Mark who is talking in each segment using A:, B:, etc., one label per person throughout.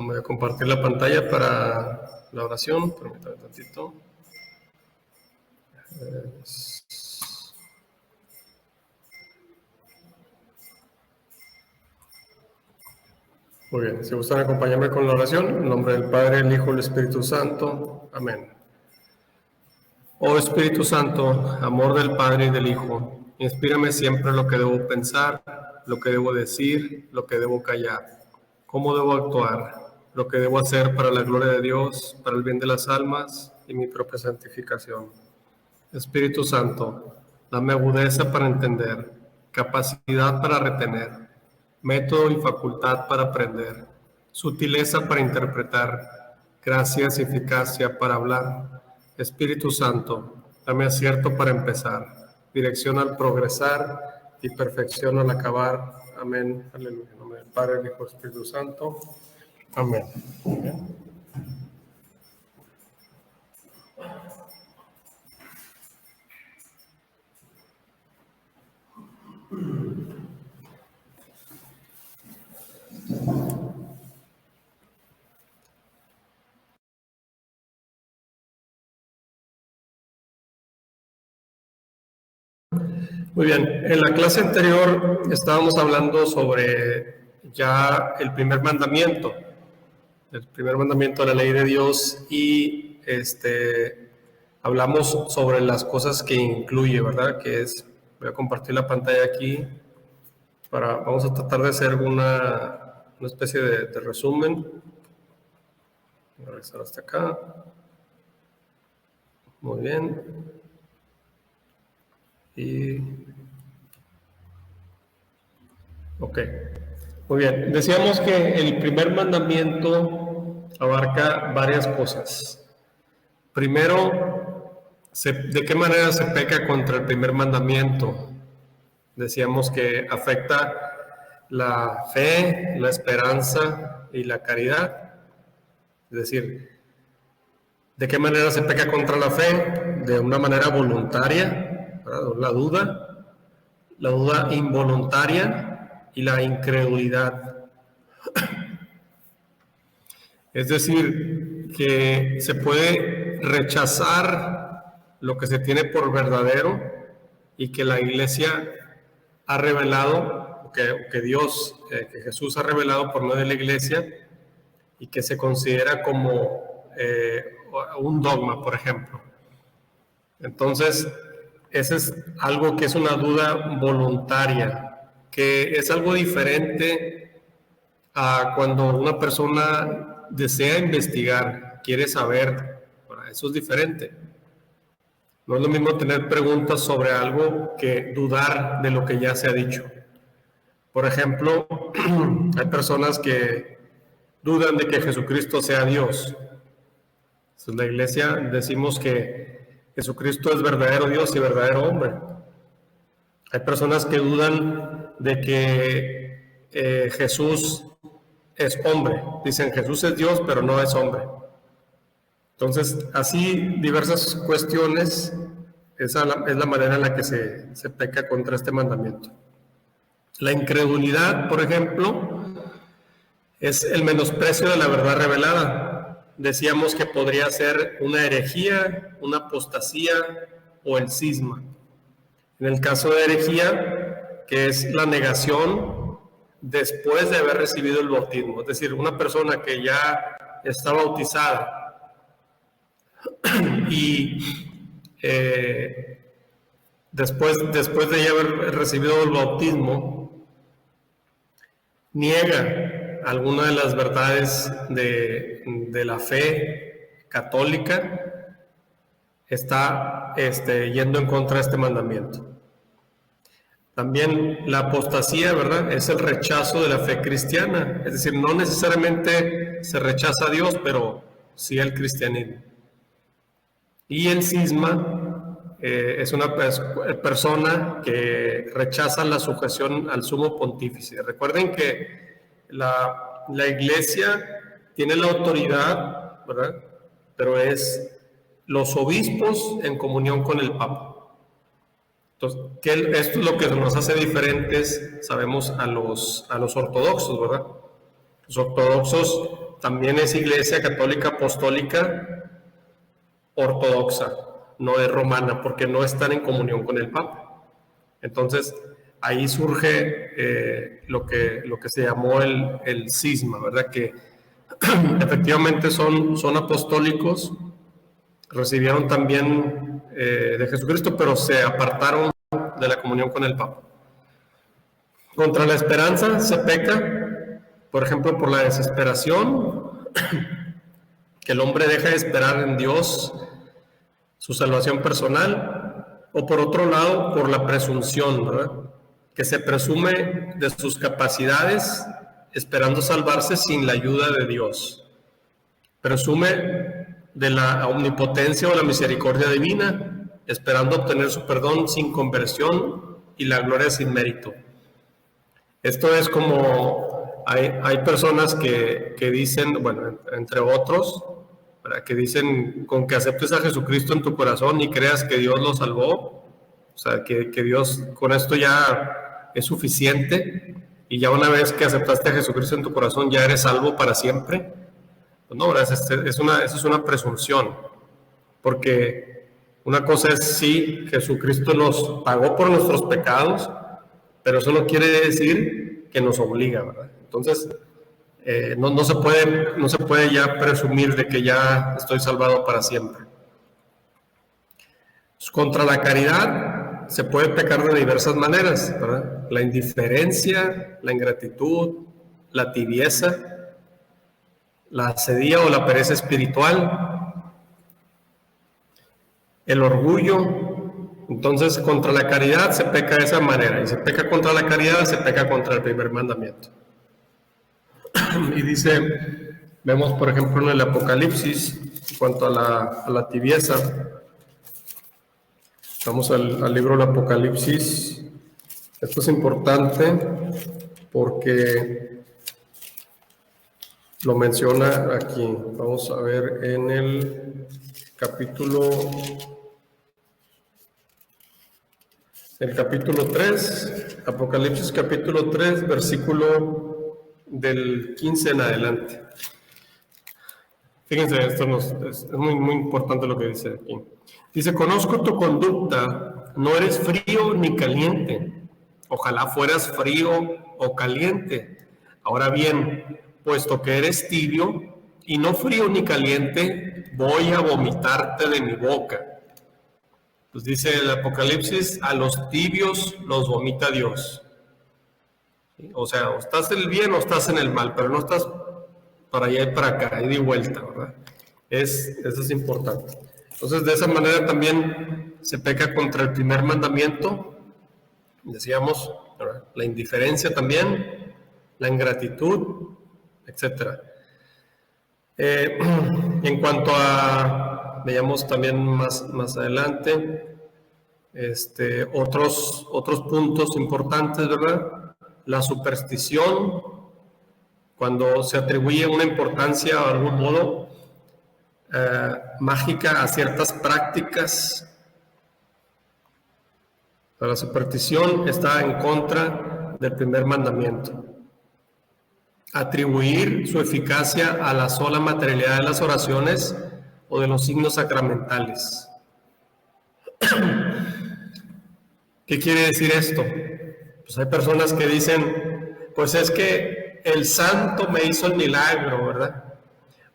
A: Voy a compartir la pantalla para la oración. Permítame tantito. Muy bien, si gustan acompañarme con la oración, en nombre del Padre, el Hijo y el Espíritu Santo. Amén. Oh Espíritu Santo, amor del Padre y del Hijo, inspírame siempre lo que debo pensar, lo que debo decir, lo que debo callar, cómo debo actuar, lo que debo hacer para la gloria de Dios, para el bien de las almas y mi propia santificación. Espíritu Santo, dame agudeza para entender, capacidad para retener, método y facultad para aprender, sutileza para interpretar, gracias y eficacia para hablar. Espíritu Santo, dame acierto para empezar, dirección al progresar y perfección al acabar. Amén. Aleluya. En nombre del Padre, el Hijo y el Espíritu Santo. Amén. Muy bien, en la clase anterior estábamos hablando sobre ya el primer mandamiento de la ley de Dios y hablamos sobre las cosas que incluye, ¿verdad? Voy a compartir la pantalla aquí vamos a tratar de hacer una especie de resumen. Voy a regresar hasta acá. Muy bien. Ok. Muy bien. Decíamos que el primer mandamiento abarca varias cosas. Primero, ¿de qué manera se peca contra el primer mandamiento? Decíamos que afecta la fe, la esperanza y la caridad. Es decir, ¿de qué manera se peca contra la fe? De una manera voluntaria, ¿verdad? La duda involuntaria y la incredulidad. Es decir, que se puede rechazar lo que se tiene por verdadero y que la Iglesia ha revelado, que Dios, que Jesús ha revelado por medio de la Iglesia y que se considera como un dogma, por ejemplo. Entonces, ese es algo que es una duda voluntaria, que es algo diferente a cuando una persona desea investigar, quiere saber. Bueno, eso es diferente. No es lo mismo tener preguntas sobre algo que dudar de lo que ya se ha dicho. Por ejemplo, hay personas que dudan de que Jesucristo sea Dios. En la Iglesia decimos que Jesucristo es verdadero Dios y verdadero hombre. Hay personas que dudan de que Jesús es hombre. Dicen Jesús es Dios, pero no es hombre. Entonces, así diversas cuestiones, esa es la manera en la que se peca contra este mandamiento. La incredulidad, por ejemplo, es el menosprecio de la verdad revelada. Decíamos que podría ser una herejía, una apostasía o el cisma. En el caso de herejía, que es la negación después de haber recibido el bautismo, es decir, una persona que ya está bautizada y después de ya haber recibido el bautismo, niega alguna de las verdades de la fe católica, está yendo en contra de este mandamiento. También la apostasía, ¿verdad? Es el rechazo de la fe cristiana. Es decir, no necesariamente se rechaza a Dios, pero sí al cristianismo. Y el cisma es una persona que rechaza la sujeción al sumo pontífice. Recuerden que la Iglesia tiene la autoridad, ¿verdad? Pero es los obispos en comunión con el Papa. Entonces, esto es lo que nos hace diferentes, sabemos, a los ortodoxos, ¿verdad? Los ortodoxos también es Iglesia Católica Apostólica Ortodoxa, no es romana, porque no están en comunión con el Papa. Entonces, ahí surge lo que se llamó el cisma, ¿verdad? Que efectivamente son apostólicos, recibieron también de Jesucristo, pero se apartaron de la comunión con el Papa. Contra la esperanza se peca, por ejemplo, por la desesperación, que el hombre deja de esperar en Dios su salvación personal, o por otro lado, por la presunción, ¿verdad? Que se presume de sus capacidades esperando salvarse sin la ayuda de Dios. Presume de la omnipotencia o la misericordia divina, esperando obtener su perdón sin conversión y la gloria sin mérito. Esto es como hay personas que dicen, bueno, entre otros, ¿verdad? Que dicen, con que aceptes a Jesucristo en tu corazón y creas que Dios lo salvó, o sea, que Dios con esto ya es suficiente, y ya una vez que aceptaste a Jesucristo en tu corazón ya eres salvo para siempre. Pues no, esa es una presunción, porque una cosa es sí, Jesucristo nos pagó por nuestros pecados, pero eso no quiere decir que nos obliga, ¿verdad? Entonces, no se puede ya presumir de que ya estoy salvado para siempre. Contra la caridad se puede pecar de diversas maneras, ¿verdad? La indiferencia, la ingratitud, la tibieza, la asedía o la pereza espiritual, el orgullo. Entonces, contra la caridad se peca de esa manera, y se peca contra la caridad, se peca contra el primer mandamiento. Y dice, vemos por ejemplo en el Apocalipsis, en cuanto a la tibieza, vamos al libro del Apocalipsis. Esto es importante porque lo menciona aquí. Vamos a ver en el capítulo 3, Apocalipsis capítulo 3, versículo del 15 en adelante. Fíjense, esto es muy, muy importante lo que dice aquí. Dice, conozco tu conducta, no eres frío ni caliente. Ojalá fueras frío o caliente. Ahora bien, puesto que eres tibio y no frío ni caliente, voy a vomitarte de mi boca. Pues dice el Apocalipsis, a los tibios los vomita Dios. ¿Sí? O sea, o estás en el bien o estás en el mal, pero no estás para allá y para acá, ida y vuelta, ¿verdad? Eso es importante. Entonces, de esa manera también se peca contra el primer mandamiento. Decíamos, ¿verdad? La indiferencia también, la ingratitud, etc. En cuanto a, veamos también más adelante, otros puntos importantes, ¿verdad? La superstición, cuando se atribuye una importancia de algún modo mágica a ciertas prácticas. La superstición está en contra del primer mandamiento. Atribuir su eficacia a la sola materialidad de las oraciones o de los signos sacramentales. ¿Qué quiere decir esto? Pues hay personas que dicen, pues es que el santo me hizo el milagro, ¿verdad?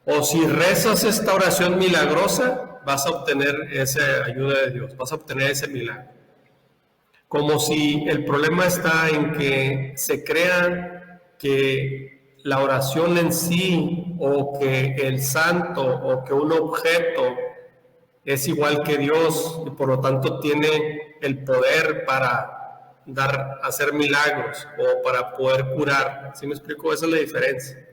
A: O si rezas esta oración milagrosa, vas a obtener esa ayuda de Dios, vas a obtener ese milagro. Como si el problema está en que se crea que la oración en sí, o que el santo, o que un objeto es igual que Dios, y por lo tanto tiene el poder para hacer milagros, o para poder curar. ¿Sí me explico? Esa es la diferencia.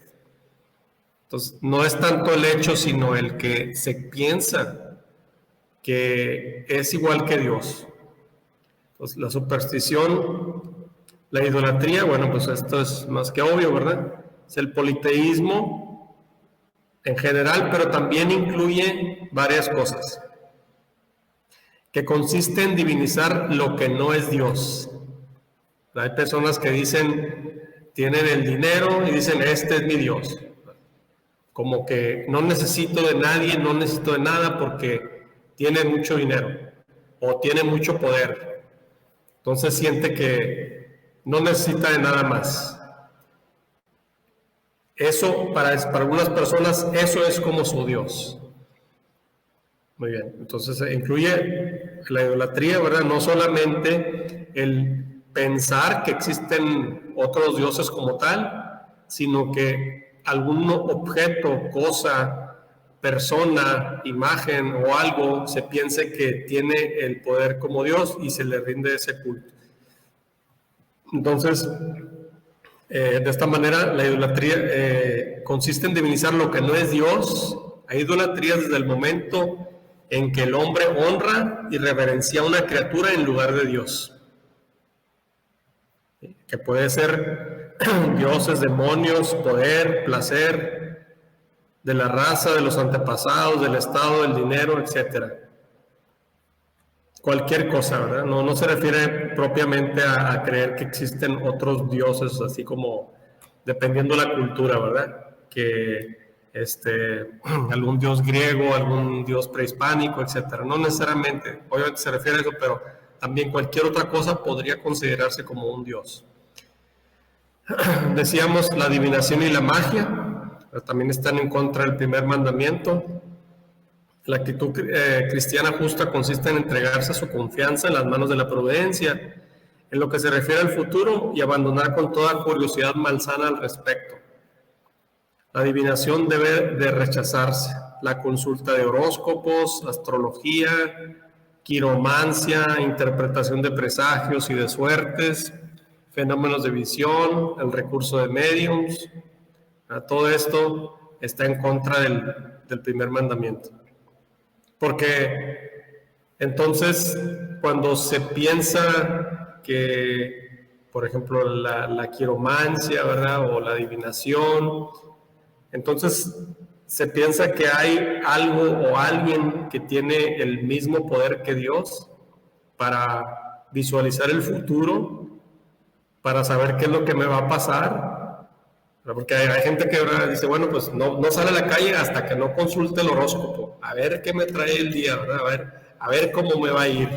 A: Entonces, no es tanto el hecho, sino el que se piensa que es igual que Dios. Pues la superstición, la idolatría, bueno, pues esto es más que obvio, ¿verdad? Es el politeísmo en general, pero también incluye varias cosas, que consiste en divinizar lo que no es Dios. Hay personas que dicen, tienen el dinero y dicen, este es mi Dios. como que no necesito de nadie, no necesito de nada porque tiene mucho dinero o tiene mucho poder. Entonces siente que no necesita de nada más. Eso, para algunas personas, eso es como su Dios. Muy bien, entonces incluye la idolatría, ¿verdad? No solamente el pensar que existen otros dioses como tal, sino que algún objeto, cosa, persona, imagen o algo se piense que tiene el poder como Dios y se le rinde ese culto. Entonces, de esta manera, la idolatría consiste en divinizar lo que no es Dios. Hay idolatría desde el momento en que el hombre honra y reverencia a una criatura en lugar de Dios. Que puede ser dioses, demonios, poder, placer, de la raza, de los antepasados, del estado, del dinero, etc. Cualquier cosa, ¿verdad? No se refiere propiamente a creer que existen otros dioses, así como dependiendo de la cultura, ¿verdad? Que algún dios griego, algún dios prehispánico, etcétera. No necesariamente, obviamente se refiere a eso, pero también cualquier otra cosa podría considerarse como un dios. Decíamos la adivinación y la magia, pero también están en contra del primer mandamiento. La actitud cristiana justa consiste en entregarse a su confianza en las manos de la providencia, en lo que se refiere al futuro, y abandonar con toda curiosidad malsana al respecto. La adivinación debe de rechazarse. La consulta de horóscopos, astrología, quiromancia, interpretación de presagios y de suertes, fenómenos de visión, el recurso de mediums, todo esto está en contra del primer mandamiento. Porque entonces cuando se piensa que, por ejemplo, la quiromancia, ¿verdad? O la adivinación, entonces se piensa que hay algo o alguien que tiene el mismo poder que Dios para visualizar el futuro, para saber qué es lo que me va a pasar. Porque hay gente que dice, bueno, pues no sale a la calle hasta que no consulte el horóscopo, a ver qué me trae el día, ¿verdad? A ver cómo me va a ir,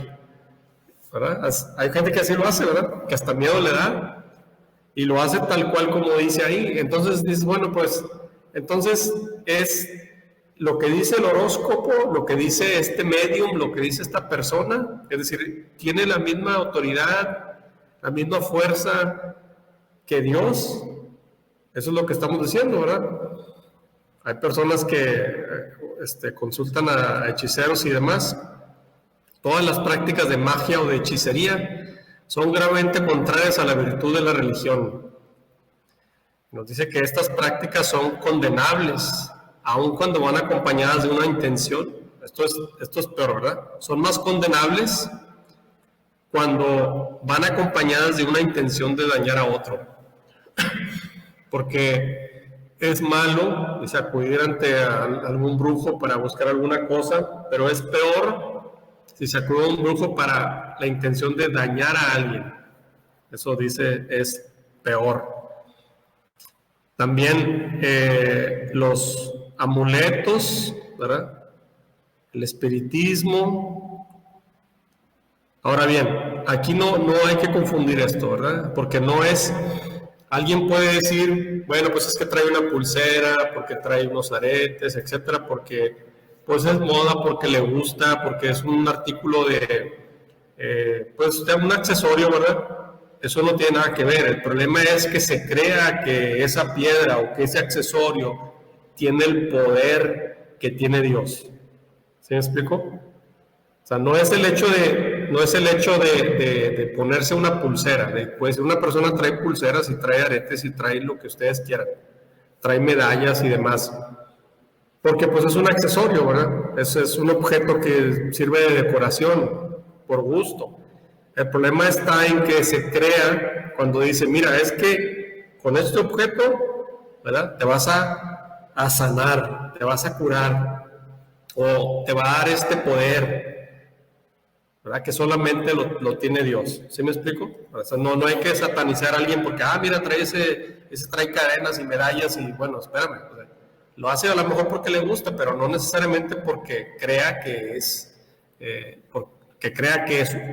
A: ¿verdad? Hay gente que así lo hace, ¿verdad? Que hasta miedo le da y lo hace tal cual como dice ahí. Entonces dices, bueno, pues entonces es lo que dice el horóscopo, lo que dice este medium, lo que dice esta persona, es decir, tiene la misma autoridad, la misma fuerza que Dios. Eso es lo que estamos diciendo, ¿verdad? Hay personas que consultan a hechiceros y demás. Todas las prácticas de magia o de hechicería son gravemente contrarias a la virtud de la religión. Nos dice que estas prácticas son condenables, aun cuando van acompañadas de una intención. Esto es peor, ¿verdad? Son más condenables cuando van acompañadas de una intención de dañar a otro. Porque es malo, dice, acudir ante algún brujo para buscar alguna cosa, pero es peor si se acude a un brujo para la intención de dañar a alguien. Eso dice, es peor. También los amuletos, ¿verdad? El espiritismo. Ahora bien, aquí no hay que confundir esto, ¿verdad? Porque no es... Alguien puede decir, bueno, pues es que trae una pulsera, porque trae unos aretes, etcétera, porque pues es moda, porque le gusta, porque es un artículo pues de un accesorio, ¿verdad? Eso no tiene nada que ver. El problema es que se crea que esa piedra o que ese accesorio tiene el poder que tiene Dios. ¿Sí me explico? O sea, no es el hecho de ponerse una pulsera. Pues una persona trae pulseras y trae aretes y trae lo que ustedes quieran. Trae medallas y demás. Porque pues es un accesorio, ¿verdad? Es un objeto que sirve de decoración, por gusto. El problema está en que se crea cuando dice, mira, es que con este objeto, ¿verdad? Te vas a sanar, te vas a curar, o te va a dar este poder, ¿verdad? Que solamente lo tiene Dios. ¿Sí me explico? O sea, no hay que satanizar a alguien porque, mira, ese trae cadenas y medallas y, bueno, espérame. O sea, Lo hace a lo mejor porque le gusta, pero no necesariamente porque crea que es,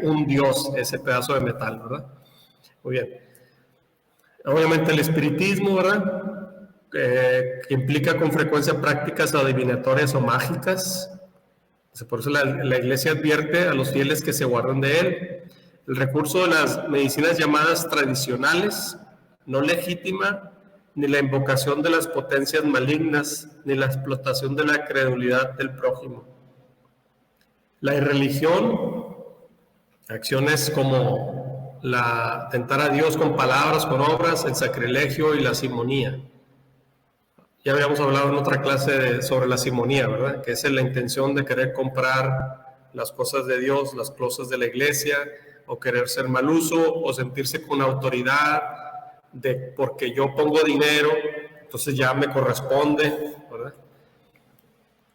A: un dios ese pedazo de metal, ¿verdad? Muy bien. Obviamente el espiritismo, ¿verdad? Que implica con frecuencia prácticas adivinatorias o mágicas. Por eso la Iglesia advierte a los fieles que se guarden de él. El recurso de las medicinas llamadas tradicionales, no legítima, ni la invocación de las potencias malignas, ni la explotación de la credulidad del prójimo. La irreligión, acciones como tentar a Dios con palabras, con obras, el sacrilegio y la simonía. Ya habíamos hablado en otra clase sobre la simonía, ¿verdad? Que es la intención de querer comprar las cosas de Dios, las cosas de la iglesia, o querer ser mal uso, o sentirse con autoridad, porque yo pongo dinero, entonces ya me corresponde, ¿verdad?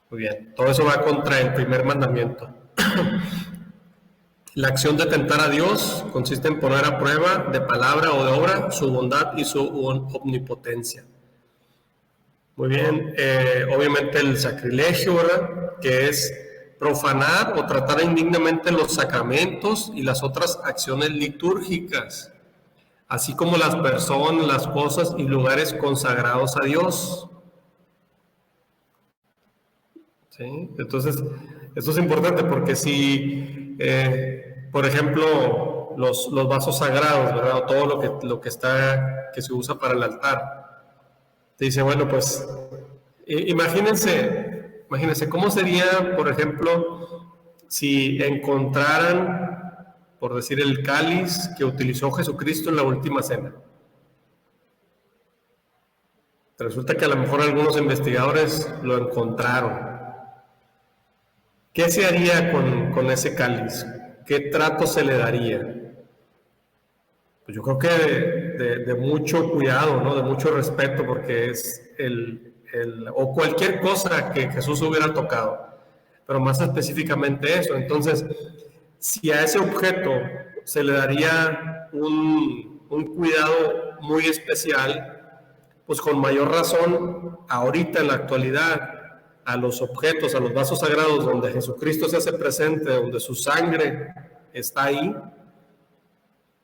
A: Muy bien, todo eso va contra el primer mandamiento. La acción de tentar a Dios consiste en poner a prueba de palabra o de obra su bondad y su omnipotencia. Muy bien, obviamente el sacrilegio, ¿verdad? Que es profanar o tratar indignamente los sacramentos y las otras acciones litúrgicas, así como las personas, las cosas y lugares consagrados a Dios. ¿Sí? Entonces, esto es importante porque si, por ejemplo, los vasos sagrados, ¿verdad? O todo lo que se usa para el altar. Te dice, bueno, pues imagínense cómo sería, por ejemplo, si encontraran, por decir, el cáliz que utilizó Jesucristo en la última cena. Resulta que a lo mejor algunos investigadores lo encontraron. ¿Qué se haría con ese cáliz? ¿Qué trato se le daría? Pues yo creo que de mucho cuidado, ¿no? De mucho respeto, porque es o cualquier cosa que Jesús hubiera tocado, pero más específicamente eso. Entonces, si a ese objeto se le daría un cuidado muy especial, pues con mayor razón, ahorita en la actualidad, a los objetos, a los vasos sagrados donde Jesucristo se hace presente, donde su sangre está ahí,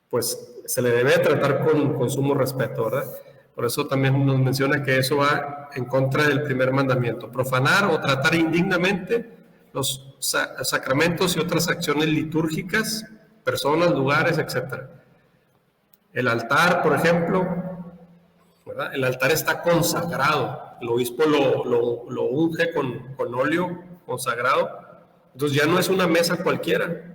A: pues se le debe tratar con sumo respeto, ¿verdad? Por eso también nos menciona que eso va en contra del primer mandamiento: profanar o tratar indignamente los sacramentos y otras acciones litúrgicas, personas, lugares, etc. El altar, por ejemplo, ¿verdad? El altar está consagrado, el obispo lo unge con óleo consagrado, entonces ya no es una mesa cualquiera.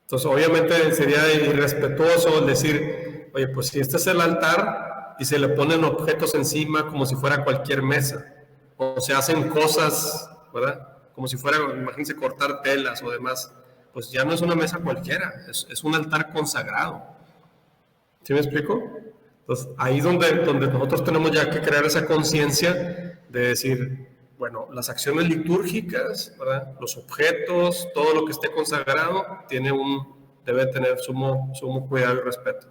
A: Entonces, obviamente sería irrespetuoso el decir, oye, pues si este es el altar y se le ponen objetos encima como si fuera cualquier mesa, o se hacen cosas, ¿verdad? Como si fuera, imagínense, cortar telas o demás, pues ya no es una mesa cualquiera, es un altar consagrado. ¿Sí me explico? Entonces, ahí es donde nosotros tenemos ya que crear esa conciencia de decir, bueno, las acciones litúrgicas, ¿verdad? Los objetos, todo lo que esté consagrado, debe tener sumo cuidado y respeto.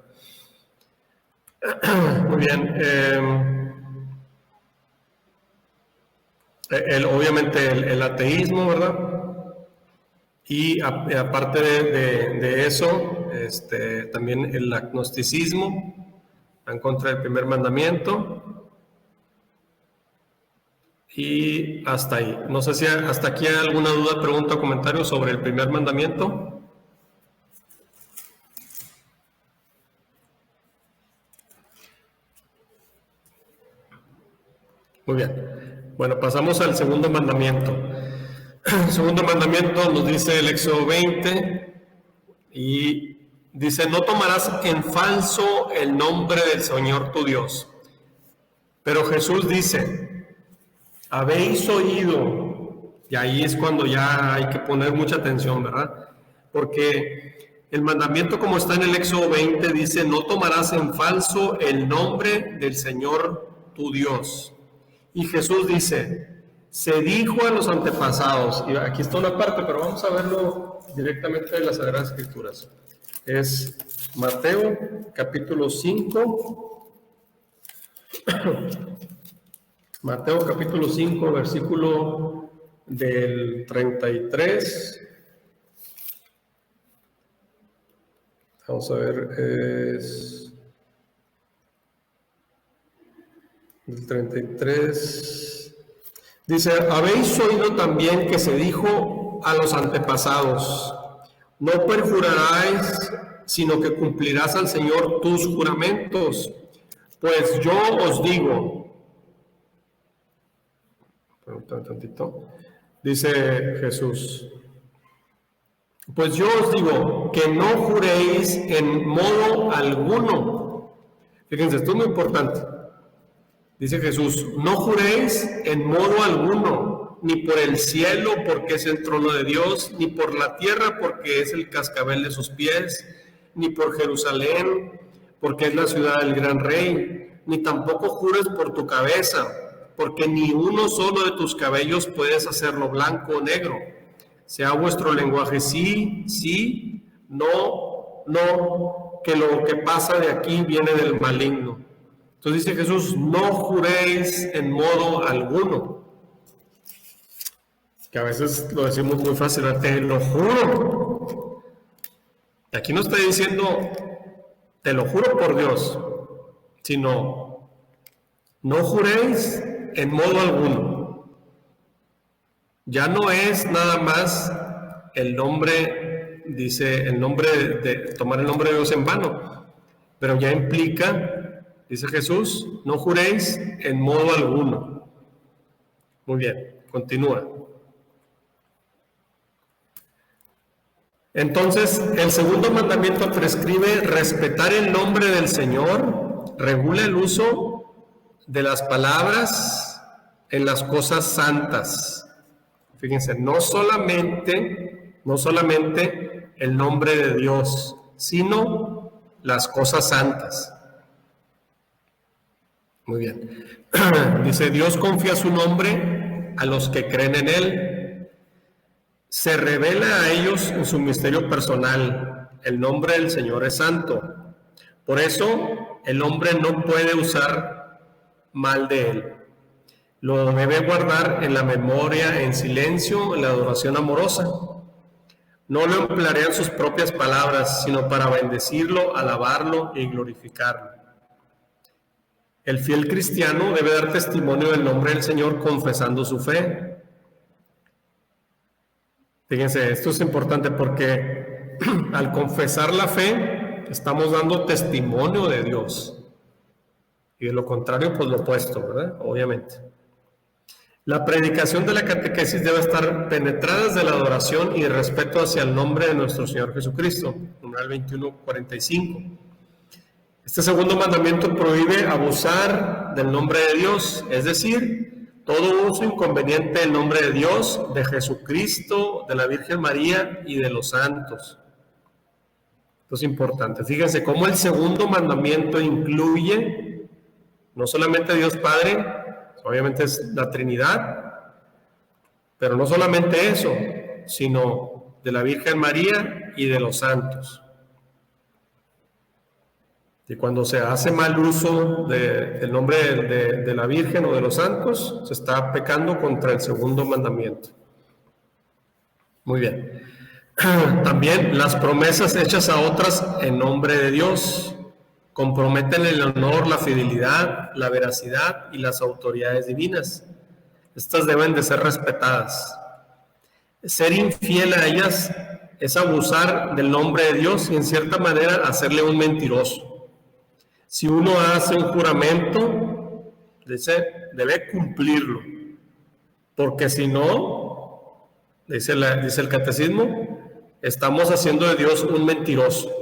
A: Muy bien. Obviamente el ateísmo, ¿verdad? Y aparte de eso, también el agnosticismo, en contra del primer mandamiento. Y hasta ahí. No sé si hasta aquí hay alguna duda, pregunta o comentario sobre el primer mandamiento. Muy bien. Bueno, pasamos al segundo mandamiento. El segundo mandamiento nos dice el Éxodo 20 y dice: no tomarás en falso el nombre del Señor tu Dios. Pero Jesús dice: habéis oído, y ahí es cuando ya hay que poner mucha atención, ¿verdad? Porque el mandamiento, como está en el Éxodo 20, dice: no tomarás en falso el nombre del Señor tu Dios. Y Jesús dice: se dijo a los antepasados, y aquí está una parte, pero vamos a verlo directamente de las Sagradas Escrituras. Es Mateo, capítulo 5. Mateo capítulo 5, versículo del 33. Vamos a ver, es el 33. Dice, habéis oído también que se dijo a los antepasados, no perjuraráis, sino que cumplirás al Señor tus juramentos. Pues yo os digo, un tantito, dice Jesús, pues yo os digo que no juréis en modo alguno. Fíjense, esto es muy importante. Dice Jesús, no juréis en modo alguno, ni por el cielo porque es el trono de Dios, ni por la tierra porque es el cascabel de sus pies, ni por Jerusalén porque es la ciudad del gran rey, ni tampoco jures por tu cabeza, porque ni uno solo de tus cabellos puedes hacerlo blanco o negro. Sea vuestro lenguaje sí, sí, no, no, que lo que pasa de aquí viene del maligno. Entonces dice Jesús, no juréis en modo alguno. Que a veces lo decimos muy fácil, te lo juro. Y aquí no está diciendo, te lo juro por Dios, sino, no juréis en modo alguno. Ya no es nada más el nombre, dice, el nombre de tomar el nombre de Dios en vano, pero ya implica, dice Jesús, no juréis en modo alguno. Muy bien, continúa. Entonces, el segundo mandamiento prescribe respetar el nombre del Señor, regula el uso de las palabras en las cosas santas. Fíjense, no solamente el nombre de Dios, sino las cosas santas. Muy bien. Dice, Dios confía su nombre a los que creen en Él. Se revela a ellos en su misterio personal. El nombre del Señor es santo. Por eso, el hombre no puede usar mal de Él. Lo debe guardar en la memoria, en silencio, en la adoración amorosa. No lo emplearé en sus propias palabras, sino para bendecirlo, alabarlo y glorificarlo. El fiel cristiano debe dar testimonio del nombre del Señor confesando su fe. Fíjense, esto es importante porque al confesar la fe, estamos dando testimonio de Dios. Y de lo contrario, pues lo opuesto, ¿verdad? Obviamente. La predicación de la catequesis debe estar penetrada desde la adoración y el respeto hacia el nombre de nuestro Señor Jesucristo. Numeral 21:45. Este segundo mandamiento prohíbe abusar del nombre de Dios, es decir, todo uso inconveniente del nombre de Dios, de Jesucristo, de la Virgen María y de los santos. Esto es importante. Fíjense cómo el segundo mandamiento incluye no solamente a Dios Padre, obviamente es la Trinidad, pero no solamente eso, sino de la Virgen María y de los santos. Y cuando se hace mal uso del nombre de la Virgen o de los santos, se está pecando contra el segundo mandamiento. Muy bien. También las promesas hechas a otras en nombre de Dios comprometen el honor, la fidelidad, la veracidad y las autoridades divinas. Estas deben de ser respetadas. Ser infiel a ellas es abusar del nombre de Dios y en cierta manera hacerle un mentiroso. Si uno hace un juramento, debe cumplirlo, porque si no, dice el catecismo, estamos haciendo de Dios un mentiroso.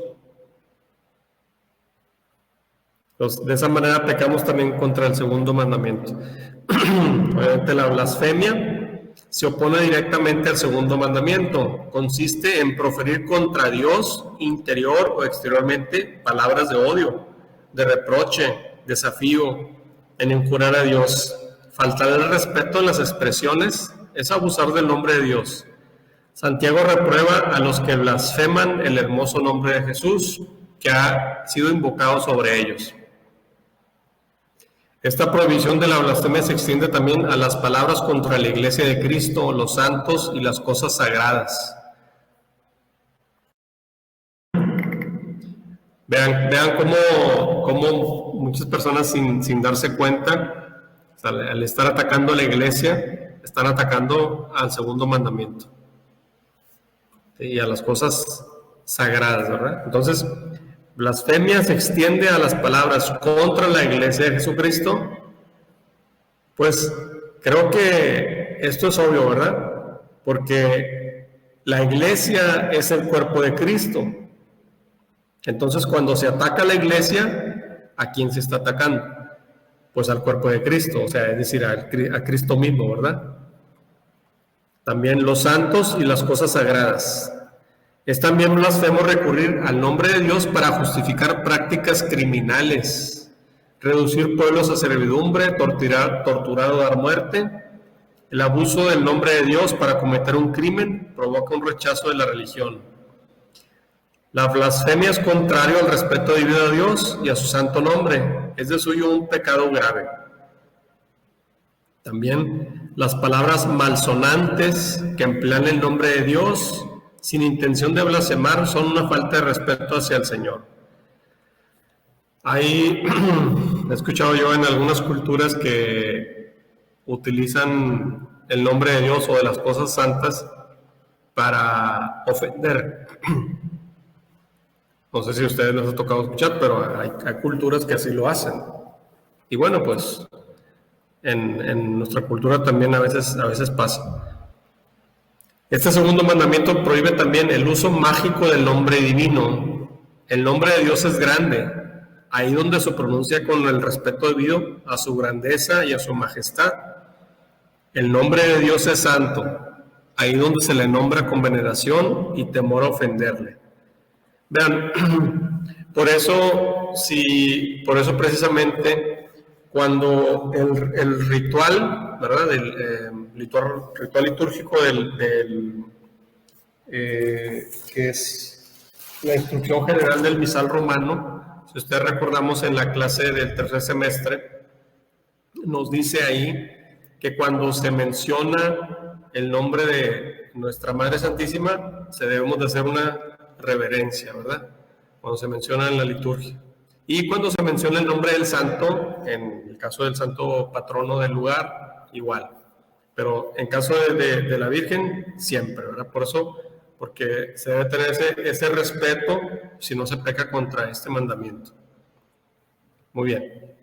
A: Entonces, de esa manera pecamos también contra el segundo mandamiento. Obviamente la blasfemia se opone directamente al segundo mandamiento. Consiste en proferir contra Dios, interior o exteriormente, palabras de odio, de reproche, desafío, en injurar a Dios. Faltar el respeto en las expresiones es abusar del nombre de Dios. Santiago reprueba a los que blasfeman el hermoso nombre de Jesús, que ha sido invocado sobre ellos. Esta prohibición de la blasfemia se extiende también a las palabras contra la iglesia de Cristo, los santos y las cosas sagradas. Vean cómo muchas personas sin darse cuenta, al estar atacando a la iglesia, están atacando al segundo mandamiento y a las cosas sagradas, ¿verdad? Entonces, blasfemia se extiende a las palabras contra la iglesia de Jesucristo. Pues creo que esto es obvio, ¿verdad? Porque la iglesia es el cuerpo de Cristo. Entonces, cuando se ataca a la iglesia, ¿a quién se está atacando? Pues al cuerpo de Cristo, o sea, es decir, a Cristo mismo, ¿verdad? También los santos y las cosas sagradas. Es también blasfemo recurrir al nombre de Dios para justificar prácticas criminales, reducir pueblos a servidumbre, torturar o dar muerte. El abuso del nombre de Dios para cometer un crimen provoca un rechazo de la religión. La blasfemia es contrario al respeto debido a Dios y a su santo nombre. Es de suyo un pecado grave. También las palabras malsonantes que emplean el nombre de Dios sin intención de blasfemar son una falta de respeto hacia el Señor. Ahí he escuchado yo en algunas culturas que utilizan el nombre de Dios o de las cosas santas para ofender. No sé si a ustedes les ha tocado escuchar, pero hay culturas que así lo hacen. Y bueno, pues en nuestra cultura también a veces pasa. Este segundo mandamiento prohíbe también el uso mágico del nombre divino. El nombre de Dios es grande, ahí donde se pronuncia con el respeto debido a su grandeza y a su majestad. El nombre de Dios es santo, ahí donde se le nombra con veneración y temor a ofenderle. Vean, por eso precisamente cuando el ritual, ¿verdad? El ritual litúrgico que es la instrucción general del misal romano, si ustedes recordamos en la clase del tercer semestre, nos dice ahí que cuando se menciona el nombre de nuestra Madre Santísima, se debemos de hacer una reverencia, ¿verdad? Cuando se menciona en la liturgia. Y cuando se menciona el nombre del santo, en el caso del santo patrono del lugar, igual. Pero en caso de la Virgen, siempre, ¿verdad? Por eso, porque se debe tener ese respeto si no se peca contra este mandamiento. Muy bien.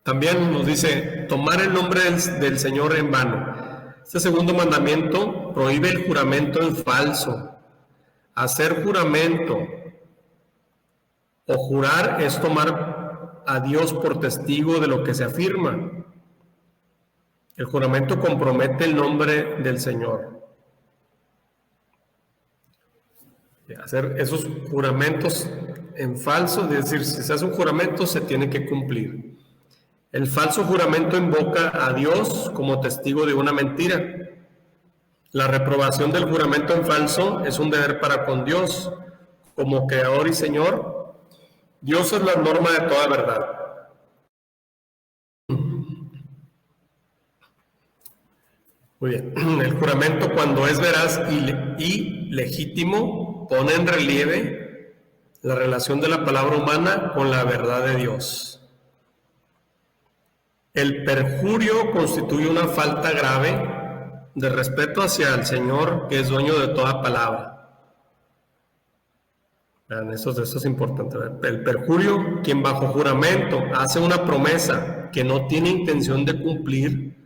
A: También nos dice, tomar el nombre del Señor en vano. Este segundo mandamiento prohíbe el juramento en falso. Hacer juramento o jurar es tomar a Dios por testigo de lo que se afirma. El juramento compromete el nombre del Señor. Hacer esos juramentos en falso, es decir, si se hace un juramento se tiene que cumplir. El falso juramento invoca a Dios como testigo de una mentira. La reprobación del juramento en falso es un deber para con Dios, como Creador y Señor. Dios es la norma de toda verdad. Muy bien. El juramento, cuando es veraz y legítimo, pone en relieve la relación de la palabra humana con la verdad de Dios. El perjurio constituye una falta grave de respeto hacia el Señor, que es dueño de toda palabra. Eso es importante. El perjurio, quien bajo juramento hace una promesa que no tiene intención de cumplir,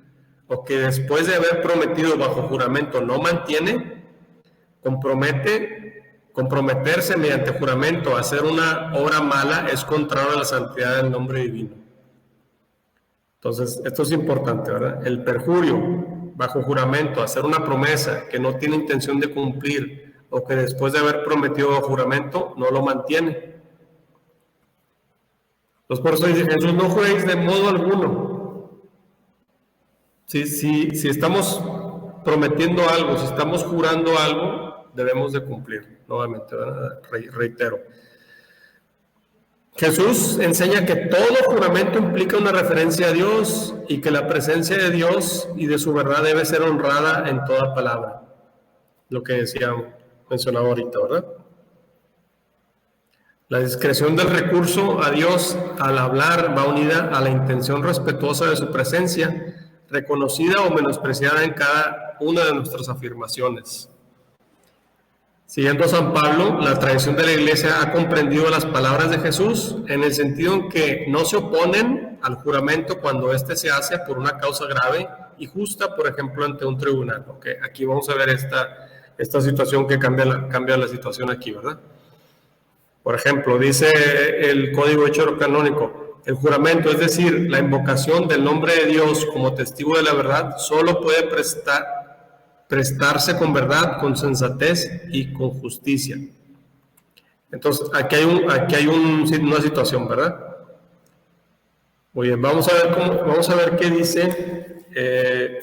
A: o que después de haber prometido bajo juramento no mantiene, comprometerse mediante juramento a hacer una obra mala es contrario a la santidad del nombre divino. Entonces, esto es importante, ¿verdad? El perjurio, bajo juramento, hacer una promesa que no tiene intención de cumplir, o que después de haber prometido bajo juramento no lo mantiene. Entonces, por eso dice Jesús, no juréis de modo alguno. Si estamos prometiendo algo, si estamos jurando algo, debemos de cumplir. Nuevamente, ¿verdad? Reitero. Jesús enseña que todo juramento implica una referencia a Dios y que la presencia de Dios y de su verdad debe ser honrada en toda palabra. Lo que mencionaba ahorita, ¿verdad? La discreción del recurso a Dios al hablar va unida a la intención respetuosa de su presencia, reconocida o menospreciada en cada una de nuestras afirmaciones. Siguiendo a San Pablo, la tradición de la Iglesia ha comprendido las palabras de Jesús en el sentido en que no se oponen al juramento cuando éste se hace por una causa grave y justa, por ejemplo, ante un tribunal. Okay, aquí vamos a ver esta situación que cambia la situación aquí, ¿verdad? Por ejemplo, dice el Código Hecho Canónico, el juramento, es decir, la invocación del nombre de Dios como testigo de la verdad, solo puede prestarse con verdad, con sensatez y con justicia. Entonces, aquí hay una situación, ¿verdad? Muy bien, vamos a ver qué dice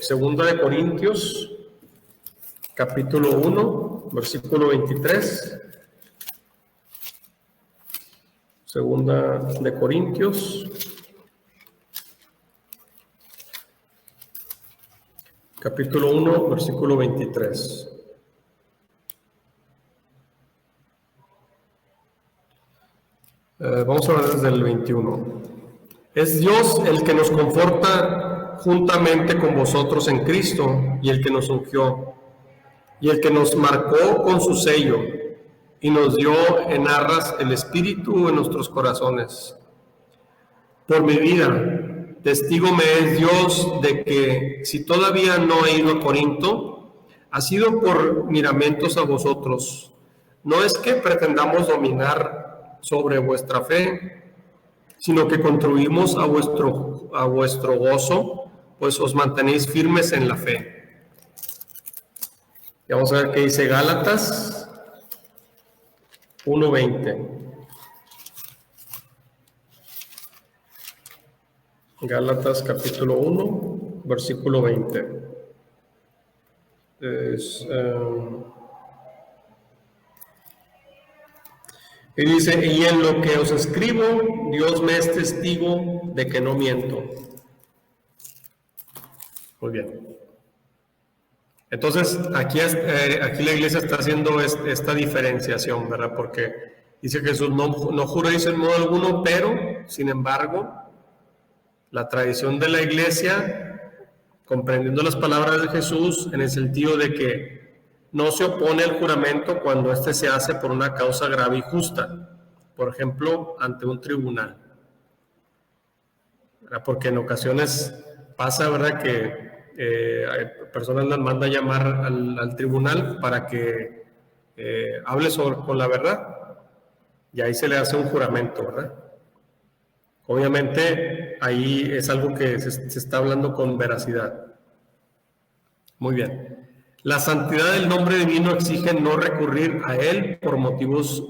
A: Segunda de Corintios, capítulo 1, versículo 23. Segunda de Corintios, capítulo 1, versículo 23. Vamos a ver desde el 21. Es Dios el que nos conforta juntamente con vosotros en Cristo, y el que nos ungió, y el que nos marcó con su sello, y nos dio en arras el Espíritu en nuestros corazones. Por mi vida, testigo me es Dios de que, si todavía no he ido a Corinto, ha sido por miramientos a vosotros. No es que pretendamos dominar sobre vuestra fe, sino que contribuimos a vuestro gozo, pues os mantenéis firmes en la fe. Y vamos a ver qué dice Gálatas 1:20. Gálatas capítulo 1, versículo 20. Y dice, y en lo que os escribo, Dios me es testigo de que no miento. Muy bien. Entonces, aquí la Iglesia está haciendo esta diferenciación, ¿verdad? Porque dice que Jesús no juráis en modo alguno, pero, sin embargo, la tradición de la Iglesia, comprendiendo las palabras de Jesús en el sentido de que no se opone al juramento cuando éste se hace por una causa grave y justa, por ejemplo, ante un tribunal. ¿Verdad? Porque en ocasiones pasa, ¿verdad?, que personas las manda a llamar al tribunal para que hable con la verdad, y ahí se le hace un juramento, ¿verdad? Obviamente ahí es algo que se está hablando con veracidad. Muy bien. La santidad del nombre divino exige no recurrir a él por motivos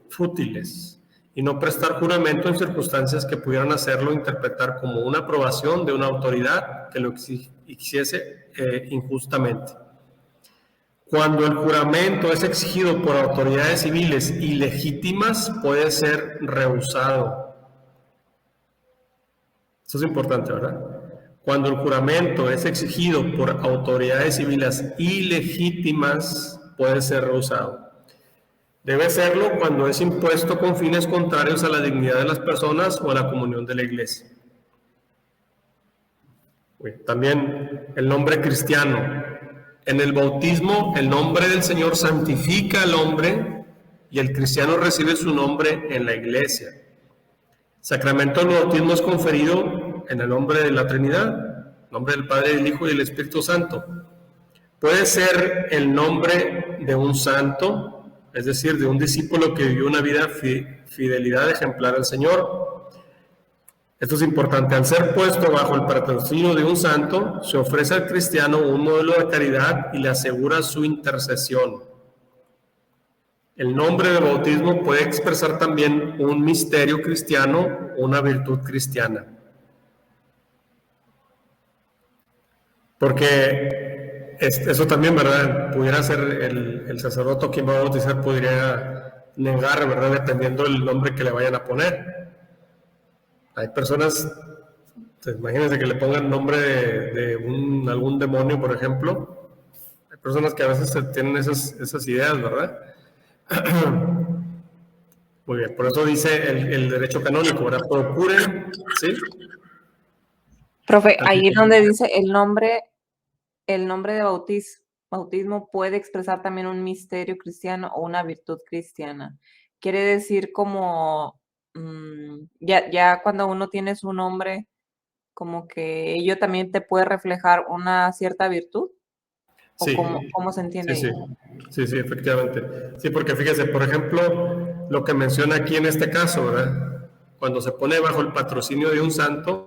A: fútiles y no prestar juramento en circunstancias que pudieran hacerlo interpretar como una aprobación de una autoridad que lo exigiese injustamente. Cuando el juramento es exigido por autoridades civiles ilegítimas, puede ser rehusado. Eso es importante, ¿verdad? Cuando el juramento es exigido por autoridades civiles ilegítimas, puede ser rehusado. Debe serlo cuando es impuesto con fines contrarios a la dignidad de las personas o a la comunión de la Iglesia. También el nombre cristiano. En el bautismo, el nombre del Señor santifica al hombre y el cristiano recibe su nombre en la Iglesia. Sacramento del bautismo es conferido en el nombre de la Trinidad, nombre del Padre, del Hijo y del Espíritu Santo. Puede ser el nombre de un santo, es decir, de un discípulo que vivió una vida fidelidad ejemplar al Señor. Esto es importante. Al ser puesto bajo el patrocinio de un santo, se ofrece al cristiano un modelo de caridad y le asegura su intercesión. El nombre de bautismo puede expresar también un misterio cristiano, una virtud cristiana. Porque eso también, ¿verdad? Pudiera ser el sacerdote quien va a bautizar, podría negar, ¿verdad? Dependiendo del nombre que le vayan a poner. Hay personas, pues, imagínense que le pongan nombre de algún demonio, por ejemplo. Hay personas que a veces tienen esas ideas, ¿verdad? Muy bien, por eso dice el derecho canónico, ¿verdad? Procuren, ¿sí?
B: Profe, ahí donde dice el nombre de bautismo puede expresar también un misterio cristiano o una virtud cristiana. Quiere decir como, ya cuando uno tiene su nombre, como que ello también te puede reflejar una cierta virtud. ¿O
A: Sí,
B: cómo se entiende
A: sí,
B: ahí?
A: sí, efectivamente. Sí, porque fíjese, por ejemplo, lo que menciona aquí en este caso, ¿verdad? Cuando se pone bajo el patrocinio de un santo,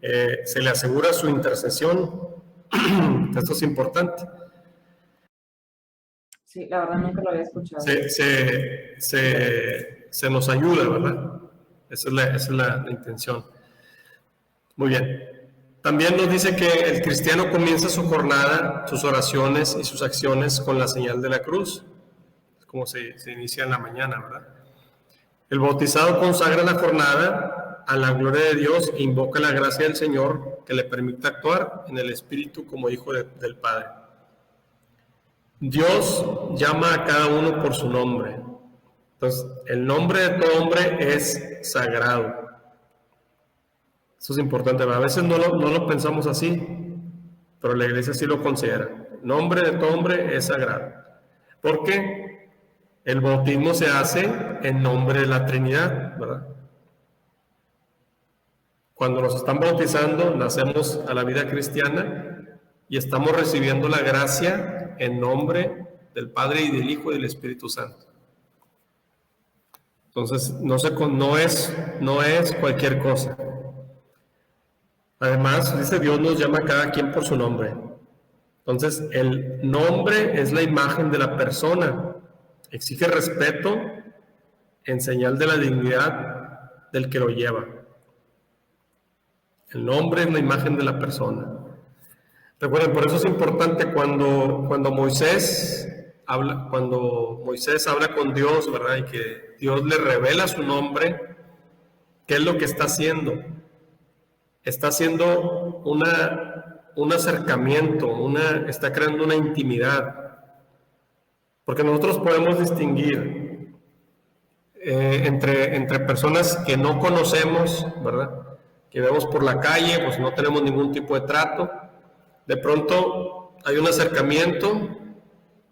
A: se le asegura su intercesión. Esto es importante.
B: Sí, la verdad nunca lo había escuchado.
A: Se nos ayuda, ¿verdad? Esa es la intención. Muy bien. También nos dice que el cristiano comienza su jornada, sus oraciones y sus acciones con la señal de la cruz. Es como se inicia en la mañana, ¿verdad? El bautizado consagra la jornada a la gloria de Dios e invoca la gracia del Señor que le permite actuar en el Espíritu como hijo del Padre. Dios llama a cada uno por su nombre. Entonces, el nombre de todo hombre es sagrado. Eso es importante. A veces no lo pensamos así, pero la iglesia sí lo considera. El nombre de todo hombre es sagrado. Porque el bautismo se hace en nombre de la Trinidad, ¿verdad? Cuando nos están bautizando, nacemos a la vida cristiana y estamos recibiendo la gracia en nombre del Padre y del Hijo y del Espíritu Santo. Entonces, no es cualquier cosa. Además, dice Dios nos llama a cada quien por su nombre. Entonces, el nombre es la imagen de la persona. Exige respeto en señal de la dignidad del que lo lleva. El nombre es la imagen de la persona. Recuerden, por eso es importante cuando Moisés habla con Dios, ¿verdad? Y que Dios le revela su nombre, ¿qué es lo que está haciendo? Está haciendo un acercamiento, está creando una intimidad. Porque nosotros podemos distinguir entre personas que no conocemos, ¿verdad? Que vemos por la calle, pues no tenemos ningún tipo de trato. De pronto hay un acercamiento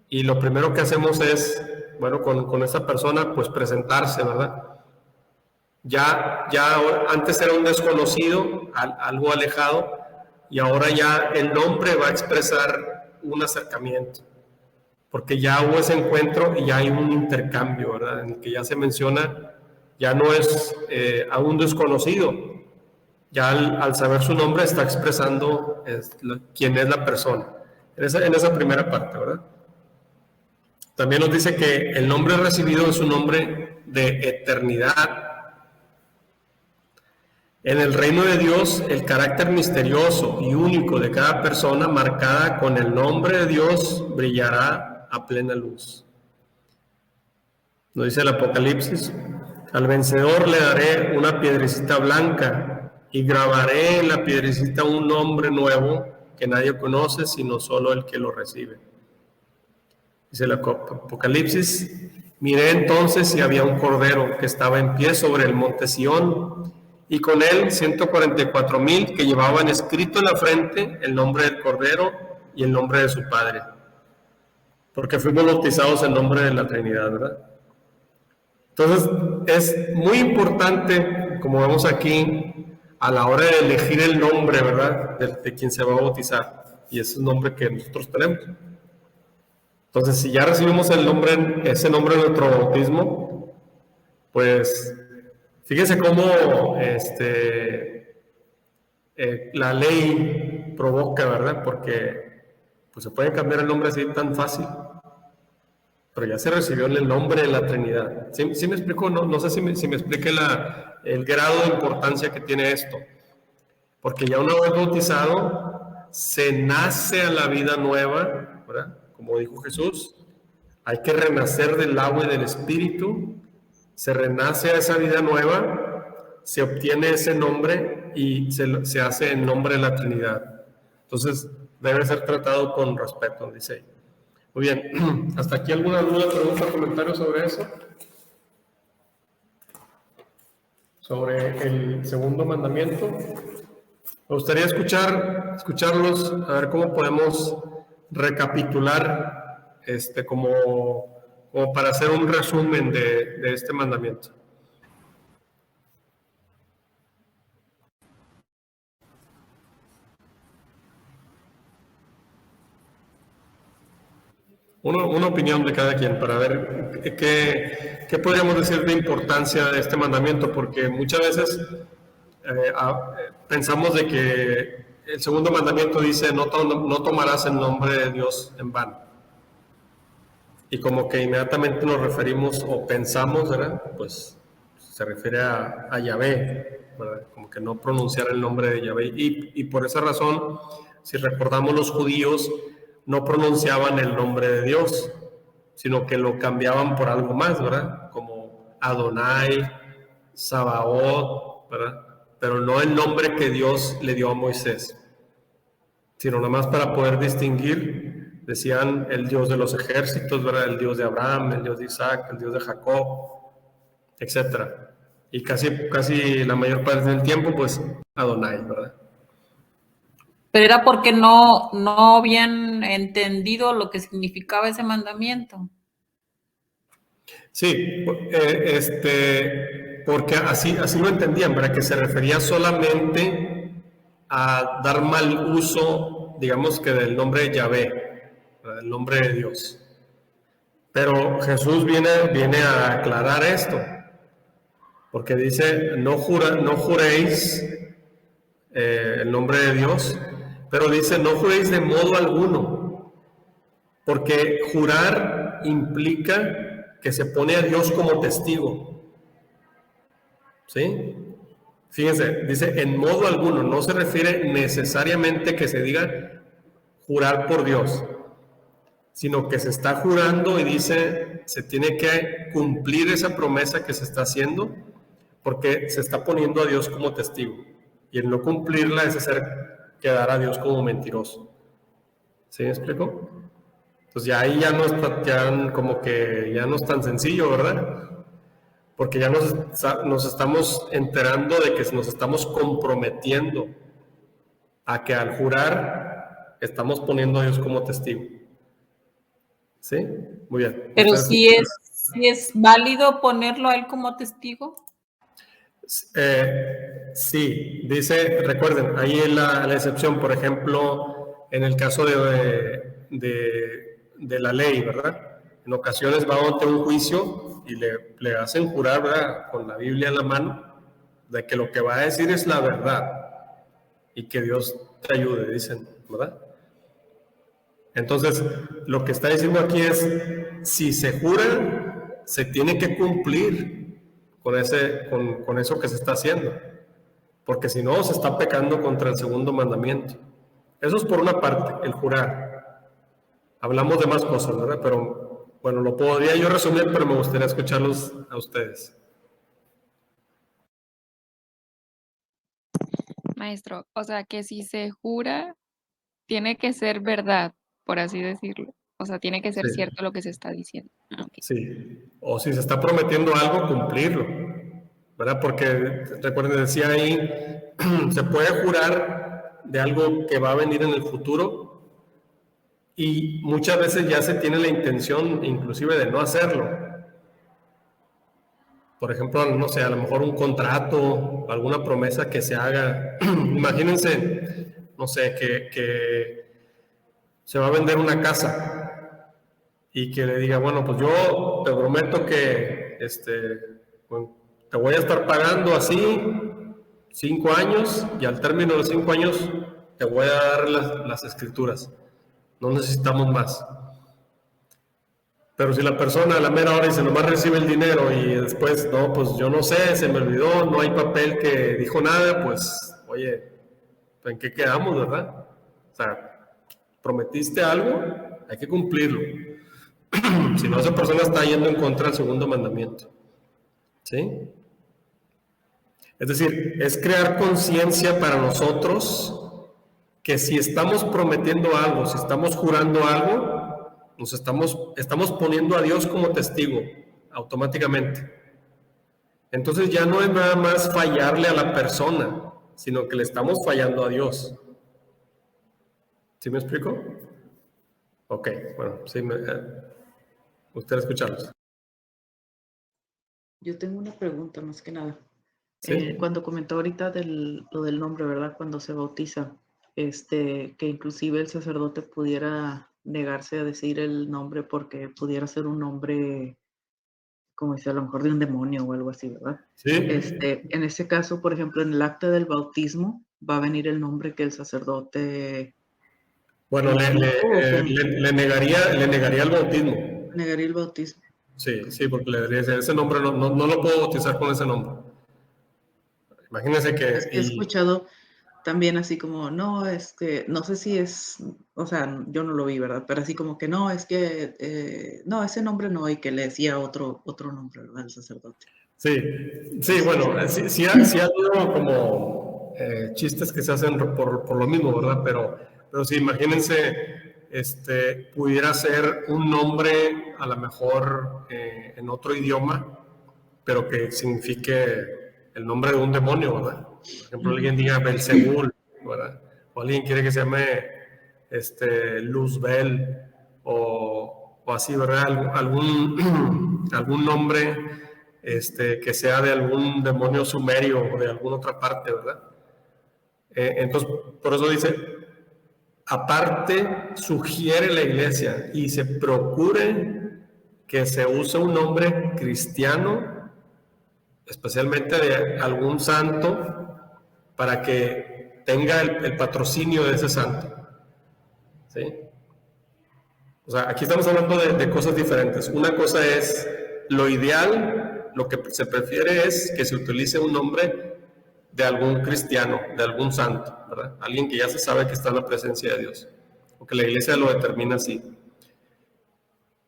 A: y lo primero que hacemos es, bueno, con esa persona, pues presentarse, ¿verdad? Ya antes era un desconocido, algo alejado, y ahora ya el nombre va a expresar un acercamiento, porque ya hubo ese encuentro y ya hay un intercambio, ¿verdad? En el que ya se menciona, ya no es a un desconocido, ya al saber su nombre está expresando quién es la persona, en esa primera parte, ¿verdad? También nos dice que el nombre recibido es un nombre de eternidad. En el reino de Dios, el carácter misterioso y único de cada persona marcada con el nombre de Dios brillará a plena luz. Nos dice el Apocalipsis: al vencedor le daré una piedrecita blanca y grabaré en la piedrecita un nombre nuevo que nadie conoce sino solo el que lo recibe. Dice el Apocalipsis: miré entonces y había un cordero que estaba en pie sobre el monte Sión, y con él 144,000 que llevaban escrito en la frente el nombre del cordero y el nombre de su padre. Porque fuimos bautizados en nombre de la Trinidad, ¿verdad? Entonces, es muy importante, como vemos aquí, a la hora de elegir el nombre, ¿verdad? De quien se va a bautizar. Y ese es el nombre que nosotros tenemos. Entonces, si ya recibimos ese nombre en nuestro bautismo, pues fíjense cómo la ley provoca, ¿verdad? Porque pues se puede cambiar el nombre así tan fácil, pero ya se recibió el nombre de la Trinidad. ¿Sí me explico? No sé si me explique el grado de importancia que tiene esto. Porque ya una vez bautizado, se nace a la vida nueva, ¿verdad? Como dijo Jesús, hay que renacer del agua y del Espíritu. Se renace a esa vida nueva se obtiene ese nombre y se hace en nombre de la Trinidad. Entonces, debe ser tratado con respeto, dice ahí. Muy bien, ¿hasta aquí alguna duda, pregunta, comentario sobre eso? Sobre el segundo mandamiento. Me gustaría escucharlos, a ver cómo podemos recapitular, como para hacer un resumen de este mandamiento. Una opinión de cada quien para ver qué podríamos decir de importancia de este mandamiento, porque muchas veces pensamos de que el segundo mandamiento dice no tomarás el nombre de Dios en vano. Y como que inmediatamente nos referimos o pensamos, ¿verdad? Pues se refiere a Yahvé, ¿verdad? Como que no pronunciar el nombre de Yahvé. Y por esa razón, si recordamos, los judíos no pronunciaban el nombre de Dios, sino que lo cambiaban por algo más, ¿verdad? Como Adonai, Sabaoth, ¿verdad? Pero no el nombre que Dios le dio a Moisés, sino nada más para poder distinguir, decían el Dios de los ejércitos, ¿verdad? El Dios de Abraham, el Dios de Isaac, el Dios de Jacob, etcétera. Y casi la mayor parte del tiempo, pues, Adonai, ¿verdad?
C: Pero era porque no habían entendido lo que significaba ese mandamiento.
A: Sí, porque así lo entendían, ¿verdad? Que se refería solamente a dar mal uso, digamos que del nombre de Yahvé, ¿verdad? El nombre de Dios. Pero Jesús viene a aclarar esto, porque dice, no juréis el nombre de Dios, pero dice, no juréis de modo alguno, porque jurar implica que se pone a Dios como testigo. ¿Sí? Fíjense, dice en modo alguno, no se refiere necesariamente que se diga jurar por Dios, sino que se está jurando y dice, se tiene que cumplir esa promesa que se está haciendo, porque se está poniendo a Dios como testigo. Y el no cumplirla es hacer quedar a Dios como mentiroso. ¿Sí me explico? Pues ya ahí ya no es tan sencillo, ¿verdad? Porque ya nos estamos enterando de que nos estamos comprometiendo a que al jurar estamos poniendo a Dios como testigo. ¿Sí? Muy bien.
C: Pero si es válido ponerlo a él como testigo.
A: Sí, dice, recuerden, ahí en la excepción, por ejemplo, en el caso de la ley, ¿verdad? En ocasiones va ante un juicio y le hacen jurar, ¿verdad? Con la Biblia en la mano, de que lo que va a decir es la verdad y que Dios te ayude, dicen, ¿verdad? Entonces, lo que está diciendo aquí es, si se jura, se tiene que cumplir con eso que se está haciendo, porque si no, se está pecando contra el segundo mandamiento. Eso es por una parte, el jurar. Hablamos de más cosas, ¿verdad? Pero, bueno, lo podría yo resumir, pero me gustaría escucharlos a ustedes.
D: Maestro, o sea que si se jura, tiene que ser verdad, por así decirlo. O sea, tiene que ser cierto lo que se está diciendo. Okay.
A: Sí, o si se está prometiendo algo, cumplirlo, ¿verdad? Porque, recuerden, decía ahí, se puede jurar de algo que va a venir en el futuro y muchas veces ya se tiene la intención inclusive de no hacerlo. Por ejemplo, no sé, a lo mejor un contrato, alguna promesa que se haga. Imagínense, no sé, que se va a vender una casa y que le diga, bueno, pues yo te prometo que te voy a estar pagando así 5 años y al término de los 5 años te voy a dar las escrituras. No necesitamos más. Pero si la persona a la mera hora dice, nomás recibe el dinero y después, no, pues yo no sé, se me olvidó, no hay papel que dijo nada, pues, oye, ¿en qué quedamos, verdad? O sea, prometiste algo, hay que cumplirlo. Si no, esa persona está yendo en contra del segundo mandamiento. ¿Sí? Es decir, es crear conciencia para nosotros que si estamos prometiendo algo, si estamos jurando algo, nos estamos poniendo a Dios como testigo automáticamente. Entonces ya no es nada más fallarle a la persona, sino que le estamos fallando a Dios. ¿Sí me explico? Ok, bueno, sí, gustaría escucharlos.
E: Yo tengo una pregunta más que nada.
A: Sí.
E: Cuando comentó ahorita lo del nombre, ¿verdad? Cuando se bautiza, que inclusive el sacerdote pudiera negarse a decir el nombre porque pudiera ser un nombre, como dice, a lo mejor de un demonio o algo así, ¿verdad?
A: Sí.
E: En ese caso, por ejemplo, en el acta del bautismo va a venir el nombre que el sacerdote
A: Bueno, le negaría el bautismo.
E: negaría el bautismo.
A: Sí, porque le diría ese nombre, no lo puedo bautizar con ese nombre. Imagínense que...
E: Es que he escuchado también así como, no, no sé si es, o sea, yo no lo vi, ¿verdad? Pero así como que no, no, ese nombre no, y que le decía otro nombre, ¿verdad? El sacerdote.
A: Sí, bueno, sí ha habido como chistes que se hacen por lo mismo, ¿verdad? Pero sí, imagínense, pudiera ser un nombre a lo mejor en otro idioma, pero que signifique el nombre de un demonio, ¿verdad? Por ejemplo, alguien diga Belzebul, ¿verdad? O alguien quiere que se llame Luzbel o así, ¿verdad? Algún nombre que sea de algún demonio sumerio o de alguna otra parte, ¿verdad? Entonces, por eso dice, aparte sugiere la iglesia y se procure que se use un nombre cristiano, especialmente de algún santo, para que tenga el patrocinio de ese santo. ¿Sí? O sea, aquí estamos hablando de cosas diferentes. Una cosa es lo ideal, lo que se prefiere es que se utilice un nombre de algún cristiano, de algún santo, ¿verdad? Alguien que ya se sabe que está en la presencia de Dios, o que la iglesia lo determina así.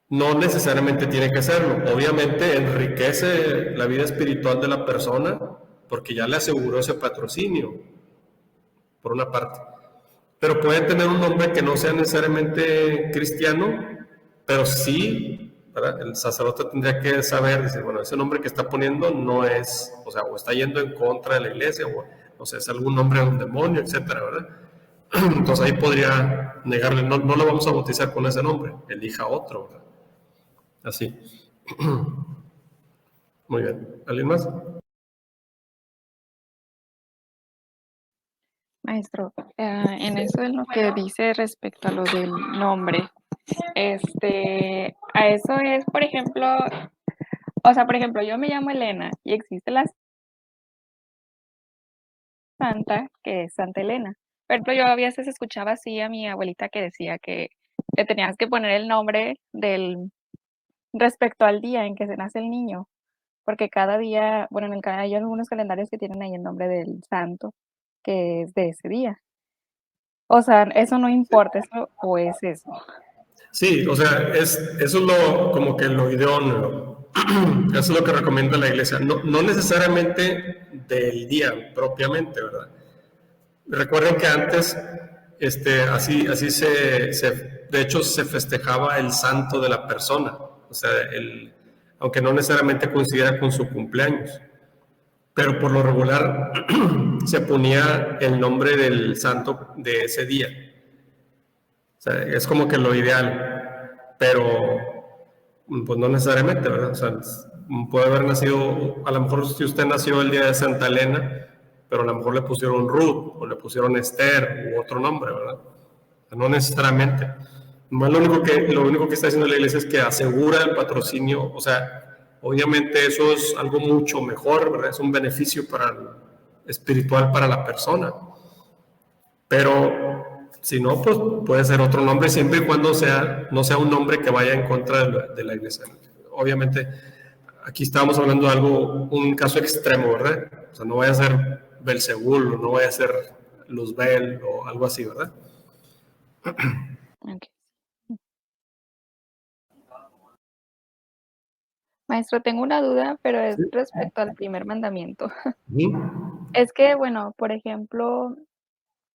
A: No necesariamente tiene que serlo. Obviamente enriquece la vida espiritual de la persona porque ya le aseguró ese patrocinio, por una parte. Pero puede tener un nombre que no sea necesariamente cristiano, pero sí, ¿verdad? El sacerdote tendría que saber, decir, bueno, ese nombre que está poniendo no es, o sea, o está yendo en contra de la iglesia, o sea, es algún nombre de un demonio, etcétera, ¿verdad? Entonces ahí podría negarle, no lo vamos a bautizar con ese nombre, elija otro, ¿verdad? Así. Muy bien. ¿Alguien más?
D: Maestro, en eso es lo que dice respecto a lo del nombre. A eso es, por ejemplo, o sea, por ejemplo, yo me llamo Elena y existe la santa que es Santa Elena. Por ejemplo, yo a veces escuchaba así a mi abuelita que decía que le tenías que poner el nombre del respecto al día en que se nace el niño, porque cada día, bueno, hay algunos calendarios que tienen ahí el nombre del santo, que es de ese día. O sea, eso no importa, eso o es eso.
A: Sí, o sea, eso es como que lo idóneo. Eso es lo que recomienda la iglesia. No necesariamente del día propiamente, ¿verdad? Recuerden que antes, así de hecho, se festejaba el santo de la persona. O sea, aunque no necesariamente coincidiera con su cumpleaños. Pero por lo regular se ponía el nombre del santo de ese día. O sea, es como que lo ideal, pero pues no necesariamente, ¿verdad? O sea, puede haber nacido, a lo mejor si usted nació el día de Santa Elena, pero a lo mejor le pusieron Ruth o le pusieron Esther u otro nombre, ¿verdad? O sea, no necesariamente. Más lo único que está haciendo la iglesia es que asegura el patrocinio, o sea, obviamente eso es algo mucho mejor, ¿verdad? Es un beneficio espiritual para la persona. Pero si no, pues puede ser otro nombre siempre y cuando no sea un nombre que vaya en contra de la iglesia. Obviamente, aquí estábamos hablando de un caso extremo, ¿verdad? O sea, no vaya a ser Belzebul o no vaya a ser Luzbel o algo así, ¿verdad?
D: Okay. Maestro, tengo una duda, pero es
A: Sí.
D: respecto al primer mandamiento.
A: Ujú.
D: Es que, bueno, por ejemplo,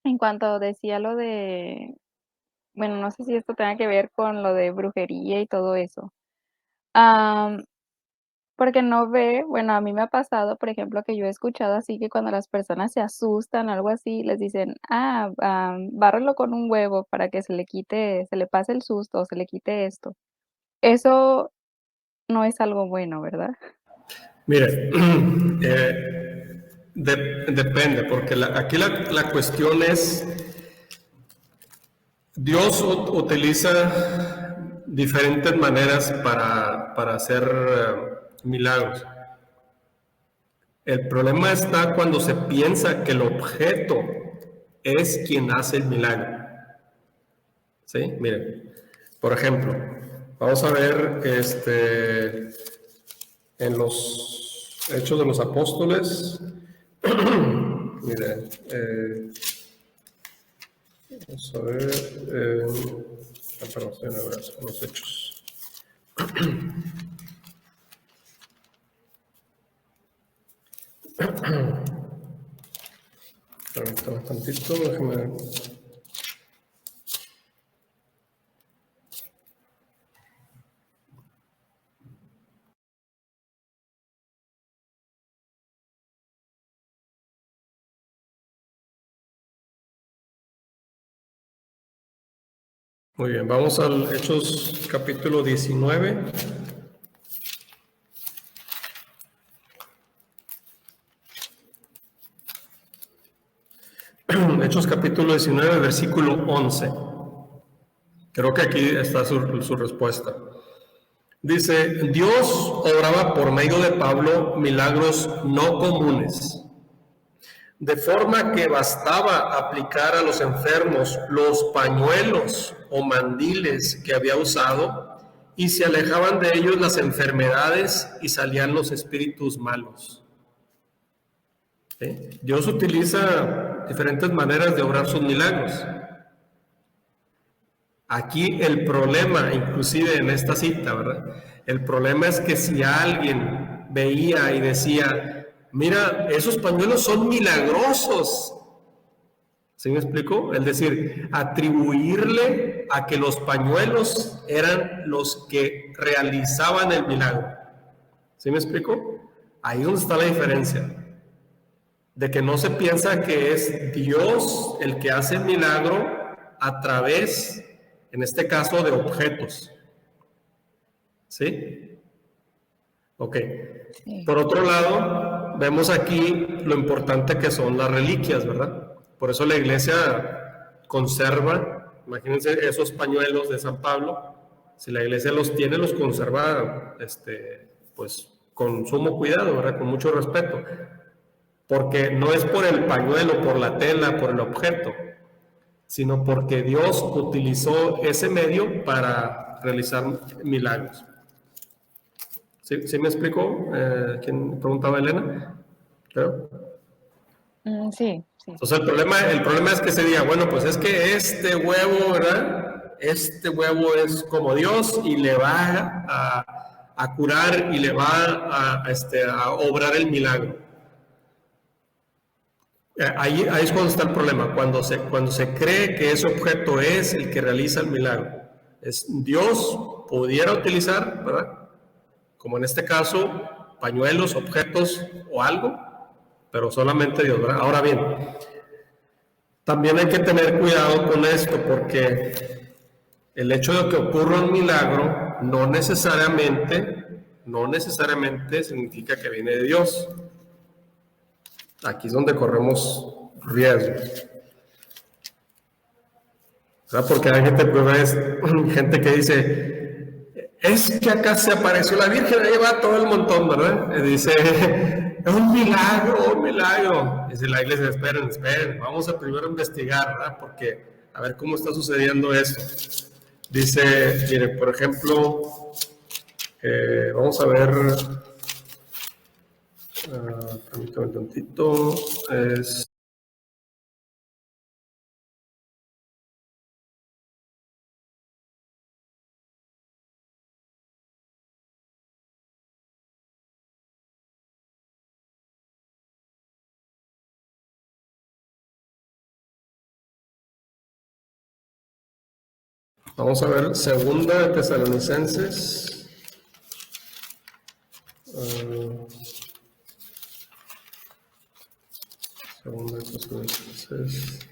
D: en cuanto decía lo de, bueno, no sé si esto tenga que ver con lo de brujería y todo eso. Am, Porque no ve, bueno, a mí me ha pasado, por ejemplo, que yo he escuchado así que cuando las personas se asustan, algo así, les dicen, bárrelo con un huevo para que se le quite, se le pase el susto o se le quite esto. Eso no es algo bueno, ¿verdad?
A: Mire, depende, porque aquí la cuestión es, Dios utiliza diferentes maneras para hacer milagros. El problema está cuando se piensa que el objeto es quien hace el milagro. ¿Sí? Miren, por ejemplo, vamos a ver en los Hechos de los Apóstoles. Miren, vamos a ver. Perdón, estoy en los Hechos. Permítame un tantito, déjame ver. Muy bien, vamos al Hechos capítulo 19. Hechos capítulo 19, versículo 11. Creo que aquí está su respuesta. Dice, Dios obraba por medio de Pablo milagros no comunes, de forma que bastaba aplicar a los enfermos los pañuelos o mandiles que había usado y se alejaban de ellos las enfermedades y salían los espíritus malos. ¿Sí? Dios utiliza diferentes maneras de obrar sus milagros. Aquí el problema, inclusive en esta cita, ¿verdad? El problema es que si alguien veía y decía, mira, esos pañuelos son milagrosos. ¿Sí me explico? Es decir, atribuirle a que los pañuelos eran los que realizaban el milagro. ¿Sí me explico? Ahí es donde está la diferencia. De que no se piensa que es Dios el que hace el milagro a través, en este caso, de objetos. ¿Sí? Ok.
D: Sí.
A: Por otro lado, vemos aquí lo importante que son las reliquias, ¿verdad? Por eso la iglesia conserva, imagínense esos pañuelos de San Pablo, si la iglesia los tiene, los conserva, pues, con sumo cuidado, ¿verdad? Con mucho respeto. Porque no es por el pañuelo, por la tela, por el objeto, sino porque Dios utilizó ese medio para realizar milagros. ¿Sí me explicó? ¿Quién preguntaba, Elena? Creo.
D: Sí, sí.
A: Entonces el problema es que se diga, bueno, pues es que este huevo, ¿verdad? Este huevo es como Dios y le va a curar y le va a obrar el milagro. Ahí es cuando está el problema, cuando se cree que ese objeto es el que realiza el milagro. Dios pudiera utilizar, ¿verdad? Como en este caso, pañuelos, objetos o algo, pero solamente Dios, ¿verdad? Ahora bien, también hay que tener cuidado con esto, porque el hecho de que ocurra un milagro no necesariamente significa que viene de Dios. Aquí es donde corremos riesgos. ¿Verdad? Porque hay gente, pues, gente que dice, es que acá se apareció la Virgen, ahí va todo el montón, ¿verdad? Y dice, es un milagro, un milagro. Dice la iglesia, esperen, vamos a primero investigar, ¿verdad? Porque a ver cómo está sucediendo esto. Dice, mire, por ejemplo, vamos a ver, permítame un tantito, es Vamos a ver, segunda de Tesalonicenses. Segunda de Tesalonicenses.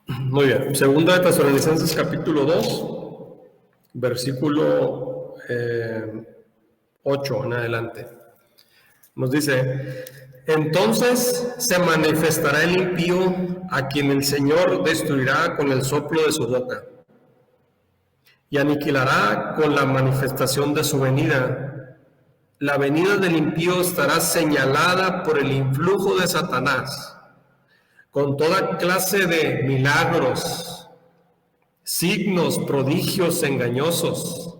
A: Muy bien, segunda de Tesalonicenses capítulo 2, versículo 8 en adelante. Nos dice, entonces se manifestará el impío a quien el Señor destruirá con el soplo de su boca y aniquilará con la manifestación de su venida. La venida del impío estará señalada por el influjo de Satanás, con toda clase de milagros, signos, prodigios engañosos.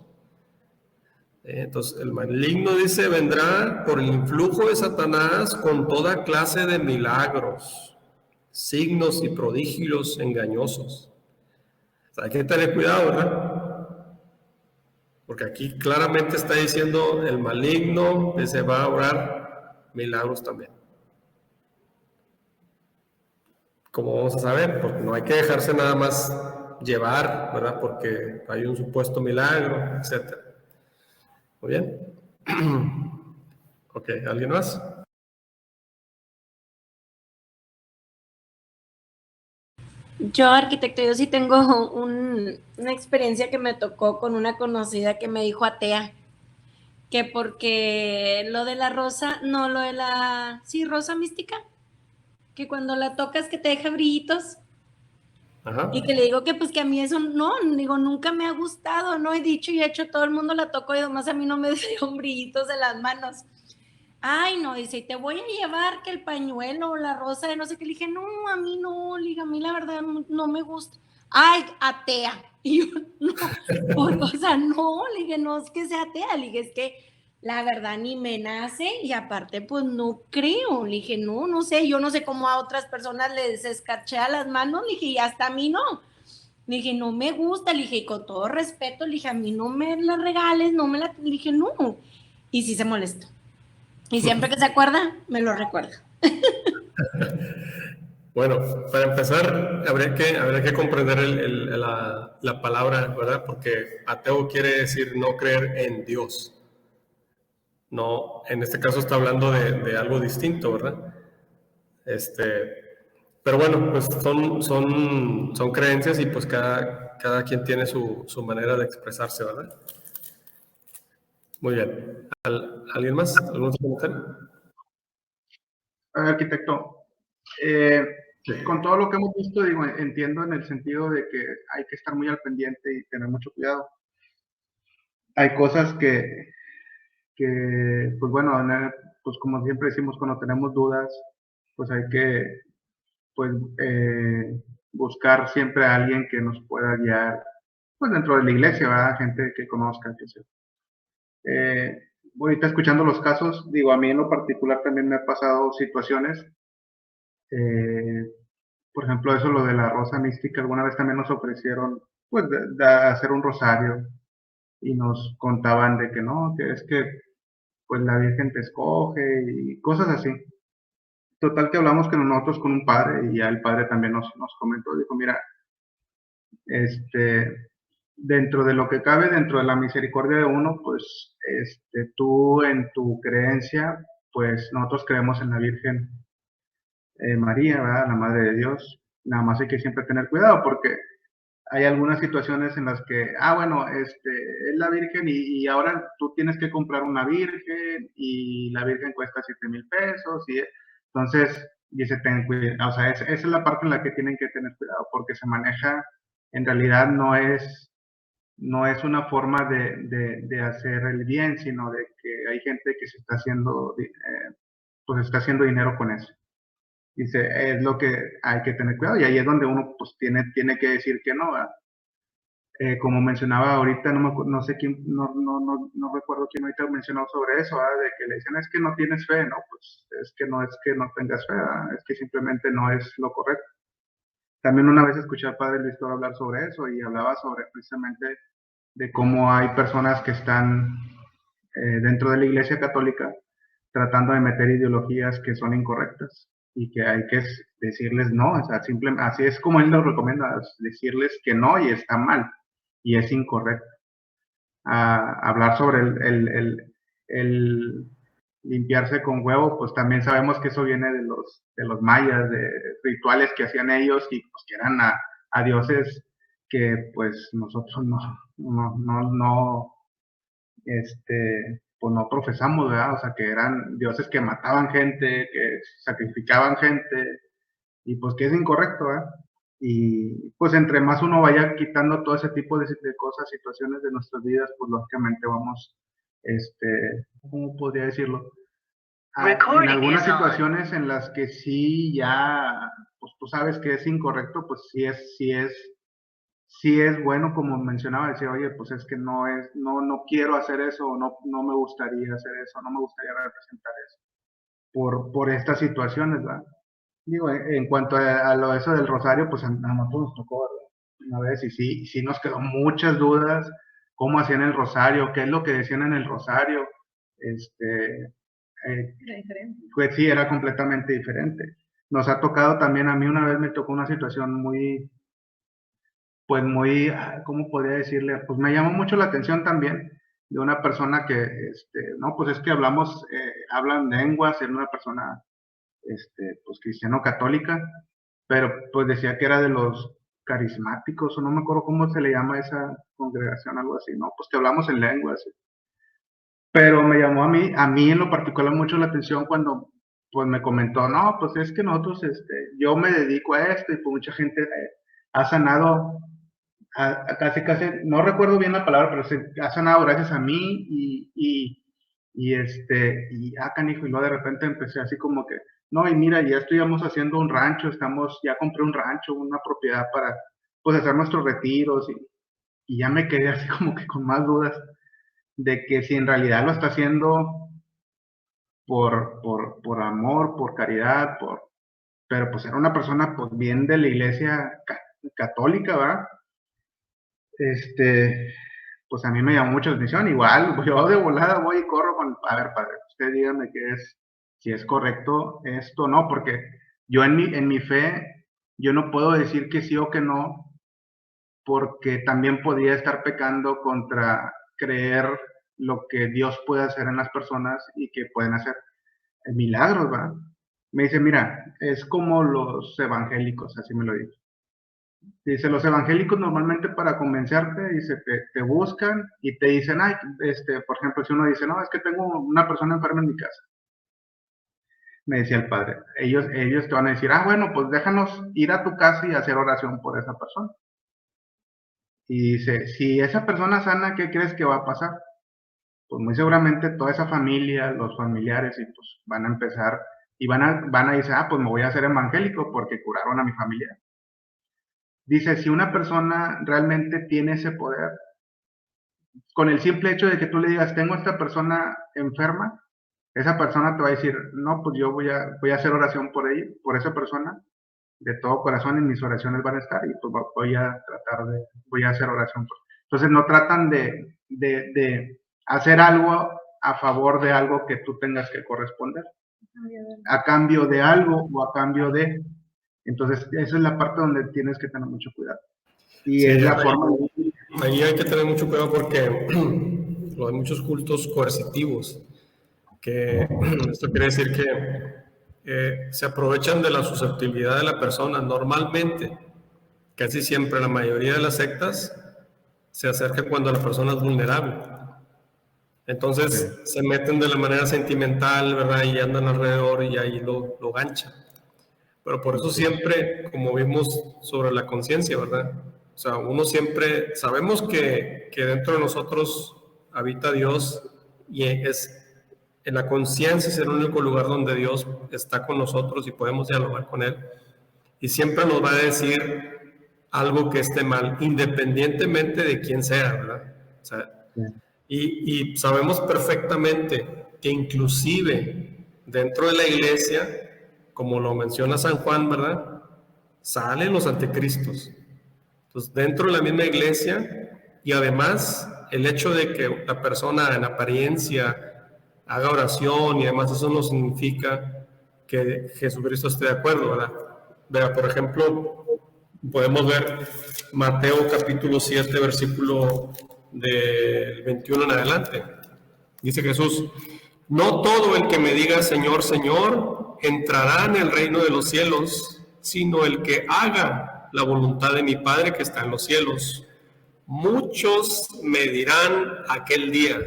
A: Entonces el maligno dice, vendrá por el influjo de Satanás con toda clase de milagros, signos y prodigios engañosos. O sea, hay que tener cuidado, ¿verdad? Porque aquí claramente está diciendo el maligno que se va a obrar milagros también. ¿Cómo vamos a saber? Porque no hay que dejarse nada más llevar, ¿verdad? Porque hay un supuesto milagro, etc. Muy bien. Ok, ¿alguien más?
F: Yo, arquitecto, yo sí tengo una experiencia que me tocó con una conocida que me dijo atea, que porque lo de la rosa, no, lo de la, sí, rosa mística, que cuando la tocas que te deja brillitos,
A: Ajá.
F: y que le digo que pues que a mí eso no, digo, nunca me ha gustado, no he dicho y he hecho, todo el mundo la tocó y además a mí no me dieron brillitos en las manos. Ay, no, dice, te voy a llevar que el pañuelo o la rosa de no sé qué. Le dije, no, a mí no, le dije, a mí la verdad no me gusta. Ay, atea. Y yo, no, o sea, no, le dije, no es que sea atea, le dije, es que la verdad ni me nace y aparte pues no creo. Le dije, no, no sé, yo no sé cómo a otras personas les escarchea las manos, le dije, y hasta a mí no. Le dije, no me gusta, le dije, y con todo respeto, le dije, a mí no me la regales, no me la, le dije, no. Y sí se molestó. Y siempre que se acuerda, me lo recuerda.
A: Bueno, para empezar, habría que comprender la palabra, ¿verdad? Porque ateo quiere decir no creer en Dios. No, en este caso está hablando de algo distinto, ¿verdad? Pero bueno, pues son creencias y pues cada quien tiene su manera de expresarse, ¿verdad? Muy bien. ¿Alguien más? ¿Algún otro comentario?
G: Arquitecto, con todo lo que hemos visto, digo, entiendo en el sentido de que hay que estar muy al pendiente y tener mucho cuidado. Hay cosas que pues bueno, pues como siempre decimos, cuando tenemos dudas, pues hay que pues, buscar siempre a alguien que nos pueda guiar, pues dentro de la iglesia, ¿verdad? Gente que conozca, que sea. Ahorita escuchando los casos, digo, a mí en lo particular también me ha pasado situaciones, por ejemplo, eso lo de la rosa mística, alguna vez también nos ofrecieron, pues, de hacer un rosario y nos contaban de que no, que es que, pues, la Virgen te escoge y cosas así. Total que hablamos con nosotros con un padre y ya el padre también nos comentó, dijo, mira, dentro de lo que cabe, dentro de la misericordia de uno, pues, tú en tu creencia, pues, nosotros creemos en la Virgen María, ¿verdad? La Madre de Dios. Nada más hay que siempre tener cuidado porque hay algunas situaciones en las que, bueno, es la Virgen y ahora tú tienes que comprar una Virgen y la Virgen cuesta 7,000 pesos y entonces dice, ten cuidado, o sea, esa es la parte en la que tienen que tener cuidado porque se maneja, en realidad no es una forma de hacer el bien, sino de que hay gente que se está haciendo, pues está haciendo dinero con eso. Dice, es lo que hay que tener cuidado y ahí es donde uno pues tiene que decir que no, ¿verdad? Como mencionaba ahorita, no sé quién, no recuerdo quién ahorita mencionó sobre eso, ¿verdad? De que le dicen, es que no tienes fe, ¿no? Pues es que no tengas fe, ¿verdad? Es que simplemente no es lo correcto. También una vez escuché al padre Luis Toro hablar sobre eso y hablaba sobre precisamente de cómo hay personas que están dentro de la Iglesia Católica tratando de meter ideologías que son incorrectas y que hay que decirles no, o sea, simplemente, así es como él lo recomienda, decirles que no y está mal y es incorrecto. Hablar sobre el limpiarse con huevo, pues también sabemos que eso viene de los mayas, de rituales que hacían ellos y pues que eran a dioses que pues nosotros pues no profesamos, ¿verdad? O sea, que eran dioses que mataban gente, que sacrificaban gente, y pues que es incorrecto, ¿verdad? Y pues entre más uno vaya quitando todo ese tipo de cosas, situaciones de nuestras vidas, pues lógicamente vamos, ¿cómo podría decirlo? En algunas situaciones en las que sí ya, pues tú sabes que es incorrecto, pues sí es bueno, como mencionaba, decir, oye, pues es que no quiero hacer eso, no me gustaría hacer eso, no me gustaría representar eso, por estas situaciones, ¿verdad? Digo, en cuanto a eso del rosario, pues a nosotros nos tocó, ¿verdad? Una vez, y sí nos quedó muchas dudas, cómo hacían el rosario, qué es lo que decían en el rosario, pues sí, era completamente diferente. Nos ha tocado también, a mí una vez me tocó una situación muy, ¿cómo podría decirle? Pues me llamó mucho la atención también de una persona que, no, pues es que hablan lenguas, era una persona, pues cristiano-católica, pero pues decía que era de los carismáticos, o no me acuerdo cómo se le llama a esa congregación, algo así, ¿no? Pues que hablamos en lenguas. Pero me llamó a mí en lo particular mucho la atención cuando pues me comentó, no, pues es que nosotros, yo me dedico a esto y pues mucha gente ha sanado, casi, no recuerdo bien la palabra, pero se ha sanado gracias a mí canijo, y luego de repente empecé así como que, no, y mira, ya estuvimos haciendo un rancho, ya compré un rancho, una propiedad para pues hacer nuestros retiros y ya me quedé así como que con más dudas de que si en realidad lo está haciendo por amor, por caridad, pero pues era una persona pues bien de la iglesia católica, ¿verdad? Pues a mí me llamó mucho la atención, igual, yo de volada voy y corro a ver, padre, usted dígame si es correcto esto o no, porque yo en mi fe, yo no puedo decir que sí o que no, porque también podría estar pecando contra creer lo que Dios puede hacer en las personas y que pueden hacer milagros, ¿verdad? Me dice, mira, es como los evangélicos, así me lo dice. Dice, los evangélicos normalmente para convencerte, dice, te buscan y te dicen, ay, por ejemplo, si uno dice, no, es que tengo una persona enferma en mi casa. Me decía el padre, ellos te van a decir, bueno, pues déjanos ir a tu casa y hacer oración por esa persona. Y dice, si esa persona sana, ¿qué crees que va a pasar? Pues muy seguramente toda esa familia, los familiares, y pues van a empezar, y van a decir, pues me voy a hacer evangélico porque curaron a mi familia. Dice, si una persona realmente tiene ese poder, con el simple hecho de que tú le digas, tengo a esta persona enferma, esa persona te va a decir, no, pues yo voy a hacer oración por ella, por esa persona, de todo corazón, y mis oraciones van a estar, y pues voy a hacer oración. Entonces no tratan de hacer algo a favor de algo que tú tengas que corresponder, a cambio de algo o a cambio de. Entonces esa es la parte donde tienes que tener mucho cuidado. Y sí, es la forma.
A: Ahí hay que tener mucho cuidado porque hay muchos cultos coercitivos, que esto quiere decir que se aprovechan de la susceptibilidad de la persona. Normalmente, casi siempre, la mayoría de las sectas se acercan cuando la persona es vulnerable. Entonces se meten de la manera sentimental, ¿verdad? Y andan alrededor y ahí lo ganchan. Pero por eso siempre, como vimos sobre la conciencia, ¿verdad? O sea, uno siempre, sabemos que dentro de nosotros habita Dios y en la conciencia es el único lugar donde Dios está con nosotros y podemos dialogar con Él. Y siempre nos va a decir algo que esté mal, independientemente de quién sea, ¿verdad? O sea, y sabemos perfectamente que inclusive dentro de la iglesia, como lo menciona San Juan, ¿verdad? Salen los anticristos. Entonces, dentro de la misma iglesia, y además el hecho de que la persona en apariencia haga oración y demás, eso no significa que Jesucristo esté de acuerdo, ¿verdad? Vea, por ejemplo, podemos ver Mateo capítulo 7, versículo del 21 en adelante. Dice Jesús: no todo el que me diga Señor, Señor, entrará en el reino de los cielos, sino el que haga la voluntad de mi Padre que está en los cielos. Muchos me dirán aquel día: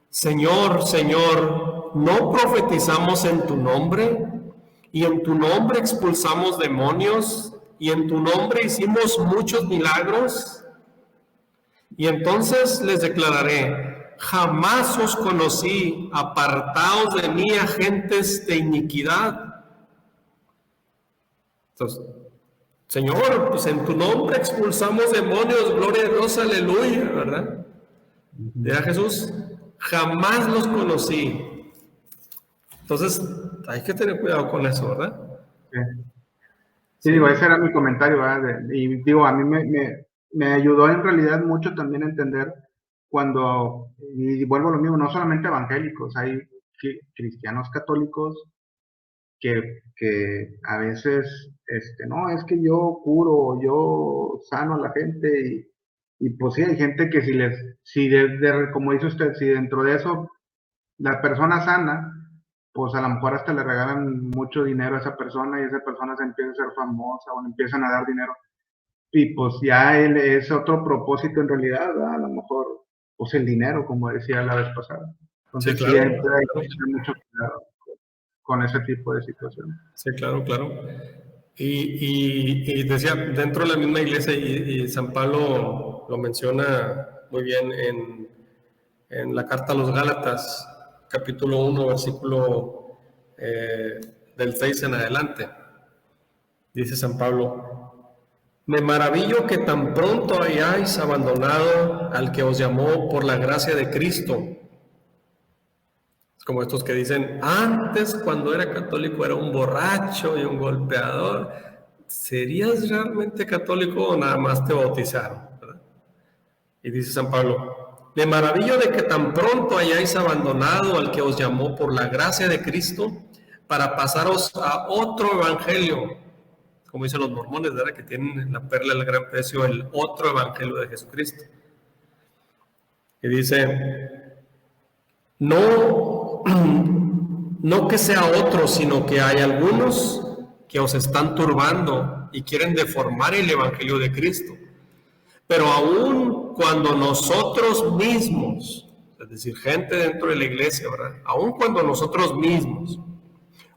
A: Señor, Señor, ¿no profetizamos en tu nombre? Y en tu nombre expulsamos demonios, y en tu nombre hicimos muchos milagros. Y entonces les declararé: jamás os conocí, apartaos de mí, agentes de iniquidad. Entonces, Señor, pues en tu nombre expulsamos demonios, gloria a Dios, aleluya, ¿verdad? Dirá Jesús: jamás los conocí. Entonces, hay que tener cuidado con eso, ¿verdad?
G: Sí, digo, ese era mi comentario, ¿verdad? Y digo, a mí me ayudó en realidad mucho también a entender cuando, y vuelvo a lo mismo, no solamente evangélicos, hay cristianos católicos que a veces, no, es que yo curo, yo sano a la gente, y pues sí, hay gente que como dice usted, si dentro de eso la persona sana, pues a lo mejor hasta le regalan mucho dinero a esa persona y esa persona se empieza a ser famosa o le empiezan a dar dinero. Y pues ya es otro propósito en realidad, ¿verdad? A lo mejor, pues el dinero, como decía la vez pasada. Entonces
A: Sí,
G: sí,
A: claro,
G: hay que tener mucho cuidado con ese tipo de situaciones.
A: sí, claro, claro. Y decía, dentro de la misma iglesia, y San Pablo lo menciona muy bien en la carta a los Gálatas, capítulo 1, versículo del 6 en adelante. Dice San Pablo: me maravillo que tan pronto hayáis abandonado al que os llamó por la gracia de Cristo. Es como estos que dicen: antes, cuando era católico, era un borracho y un golpeador. ¿Serías realmente católico o nada más te bautizaron? ¿Verdad? Y dice San Pablo: me maravillo de que tan pronto hayáis abandonado al que os llamó por la gracia de Cristo para pasaros a otro evangelio, como dicen los mormones, ¿verdad? Que tienen la perla del gran precio, el otro evangelio de Jesucristo. Y dice: no que sea otro, sino que hay algunos que os están turbando y quieren deformar el evangelio de Cristo. Pero aún cuando nosotros mismos, es decir, gente dentro de la iglesia, ¿verdad? Aún cuando nosotros mismos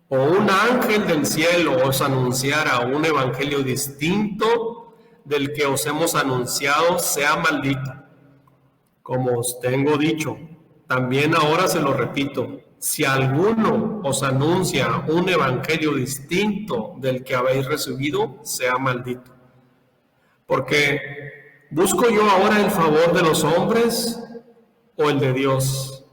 A: o un ángel del cielo os anunciara un evangelio distinto del que os hemos anunciado, sea maldito. Como os tengo dicho, también ahora se lo repito: si alguno os anuncia un evangelio distinto del que habéis recibido, sea maldito. Porque ¿busco yo ahora el favor de los hombres o el de Dios?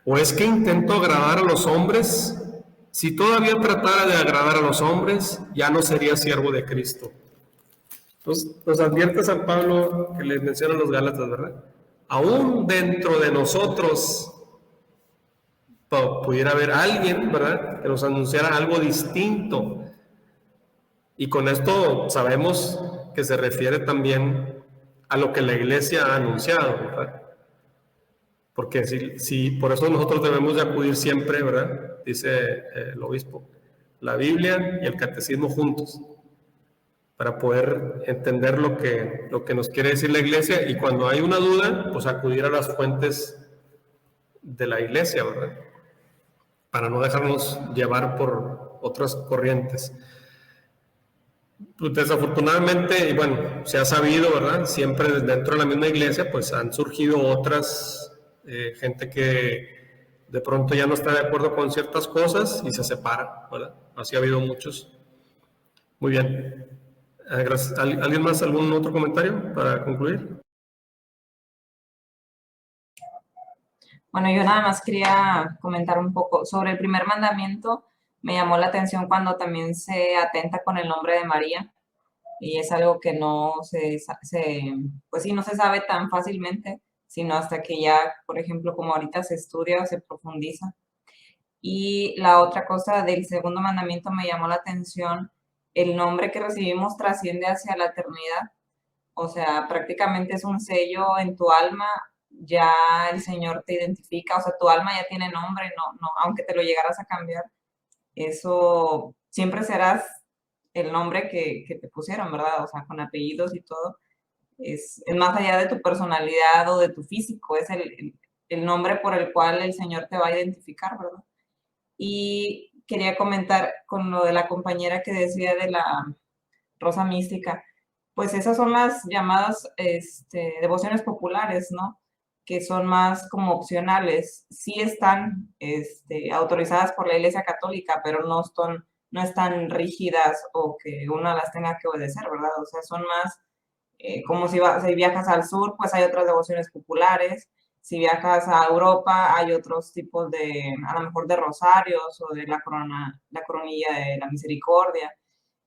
A: ¿O es que intento agradar a los hombres? Si todavía tratara de agradar a los hombres, ya no sería siervo de Cristo. Entonces, nos advierte San Pablo, que les menciona a los Gálatas, ¿verdad? Aún dentro de nosotros pudiera haber alguien, ¿verdad?, que nos anunciara algo distinto. Y con esto sabemos que se refiere también a lo que la iglesia ha anunciado, ¿verdad? Porque si por eso nosotros debemos de acudir siempre, ¿verdad?, dice el obispo, la Biblia y el catecismo juntos, para poder entender lo que nos quiere decir la iglesia, y cuando hay una duda, pues acudir a las fuentes de la iglesia, ¿verdad?, para no dejarnos llevar por otras corrientes. Pues desafortunadamente, y bueno, se ha sabido, ¿verdad?, siempre dentro de la misma iglesia, pues han surgido otras, gente que de pronto ya no está de acuerdo con ciertas cosas y se separa, ¿verdad? Así ha habido muchos. Muy bien. Gracias. ¿Alguien más? ¿Algún otro comentario para concluir?
B: Bueno, yo nada más quería comentar un poco sobre el primer mandamiento. Me llamó la atención cuando también se atenta con el nombre de María, y es algo que no pues sí, no se sabe tan fácilmente. sino hasta que ya, por ejemplo, como ahorita se estudia o se profundiza. Y la otra cosa del segundo mandamiento me llamó la atención, el nombre que recibimos trasciende hacia la eternidad, o sea, prácticamente es un sello en tu alma, ya el Señor te identifica, o sea, tu alma ya tiene nombre, no, aunque te lo llegaras a cambiar, eso siempre serás el nombre que te pusieron, ¿verdad? O sea, con apellidos y todo. Es más allá de tu personalidad o de tu físico, es el nombre por el cual el Señor te va a identificar, ¿verdad? Y quería comentar con lo de la compañera que decía de la rosa mística, pues esas son las llamadas devociones populares, ¿no? Que son más como opcionales. Sí están autorizadas por la Iglesia Católica, pero no están rígidas o que uno las tenga que obedecer, ¿verdad? O sea, son más como si viajas al sur, pues hay otras devociones populares. Si viajas a Europa, hay otros tipos a lo mejor de rosarios o de la coronilla de la misericordia.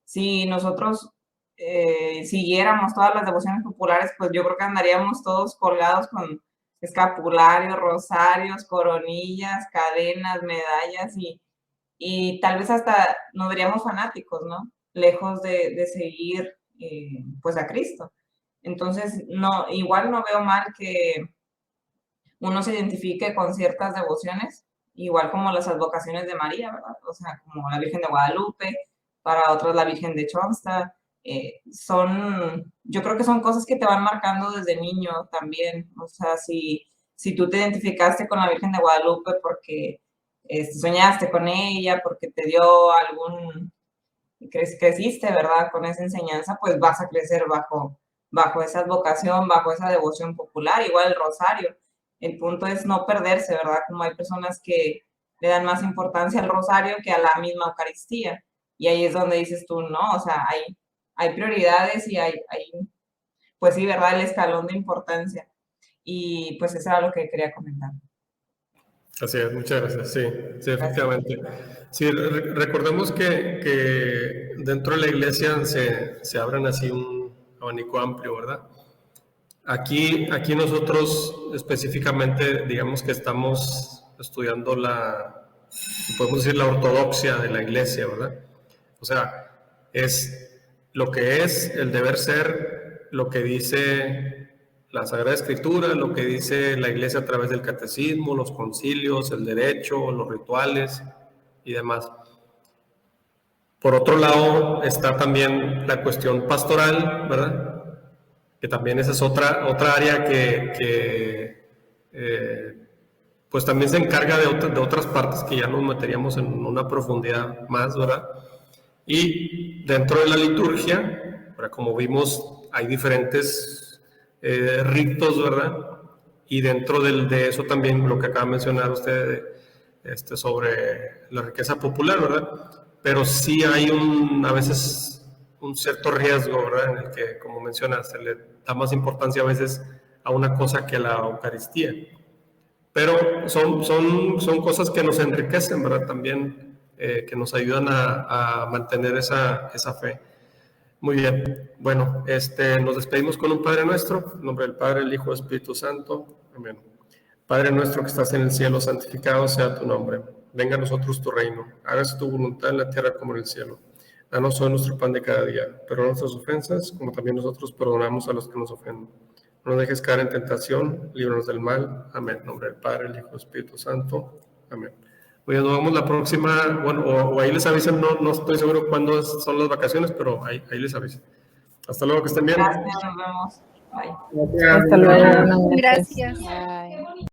B: Si nosotros siguiéramos todas las devociones populares, pues yo creo que andaríamos todos colgados con escapularios, rosarios, coronillas, cadenas, medallas y tal vez hasta nos veríamos fanáticos, ¿no? Lejos de seguir pues a Cristo. Entonces, igual no veo mal que uno se identifique con ciertas devociones, igual como las advocaciones de María, ¿verdad? O sea, como la Virgen de Guadalupe, para otros la Virgen de Chonsta. Yo creo que son cosas que te van marcando desde niño también. O sea, si tú te identificaste con la Virgen de Guadalupe porque soñaste con ella, porque te dio creciste, ¿verdad? Con esa enseñanza, pues vas a crecer bajo esa advocación, bajo esa devoción popular, igual el rosario. El punto es no perderse, ¿verdad? Como hay personas que le dan más importancia al rosario que a la misma Eucaristía. Y ahí es donde dices tú, no, o sea, hay prioridades y hay, pues sí, ¿verdad? El escalón de importancia. Y pues eso era lo que quería comentar.
A: Así es, muchas gracias. Sí, efectivamente. Sí, recordemos que dentro de la iglesia se abren así un abanico amplio, ¿verdad? Aquí nosotros específicamente, digamos que estamos estudiando podemos decir, la ortodoxia de la iglesia, ¿verdad? O sea, es lo que es el deber ser, lo que dice la Sagrada Escritura, lo que dice la iglesia a través del catecismo, los concilios, el derecho, los rituales y demás. Por otro lado, está también la cuestión pastoral, ¿verdad? Que también esa es otra área que pues también se encarga de otras partes que ya nos meteríamos en una profundidad más, ¿verdad? Y dentro de la liturgia, como vimos, hay diferentes ritos, ¿verdad? Y dentro de eso también lo que acaba de mencionar usted sobre la riqueza popular, ¿verdad? Pero sí hay a veces un cierto riesgo, ¿verdad? En el que, como mencionas, se le da más importancia a veces a una cosa que a la Eucaristía. Pero son cosas que nos enriquecen, ¿verdad? También que nos ayudan a mantener esa fe. Muy bien. Bueno, nos despedimos con un Padre Nuestro, en nombre del Padre, el Hijo y el Espíritu Santo. Amén. Padre nuestro que estás en el cielo, santificado sea tu nombre. Venga a nosotros tu reino. Hágase tu voluntad en la tierra como en el cielo. Danos hoy nuestro pan de cada día. Perdona nuestras ofensas, como también nosotros perdonamos a los que nos ofenden. No nos dejes caer en tentación, líbranos del mal. Amén. En nombre del Padre, el Hijo y el Espíritu Santo. Amén. Oye, nos vemos la próxima, bueno, o ahí les avisan, no estoy seguro cuándo son las vacaciones, pero ahí les avisan. Hasta luego, que estén bien.
B: Gracias, nos vemos. Bye.
C: Hasta luego.
F: Gracias.
C: Bye.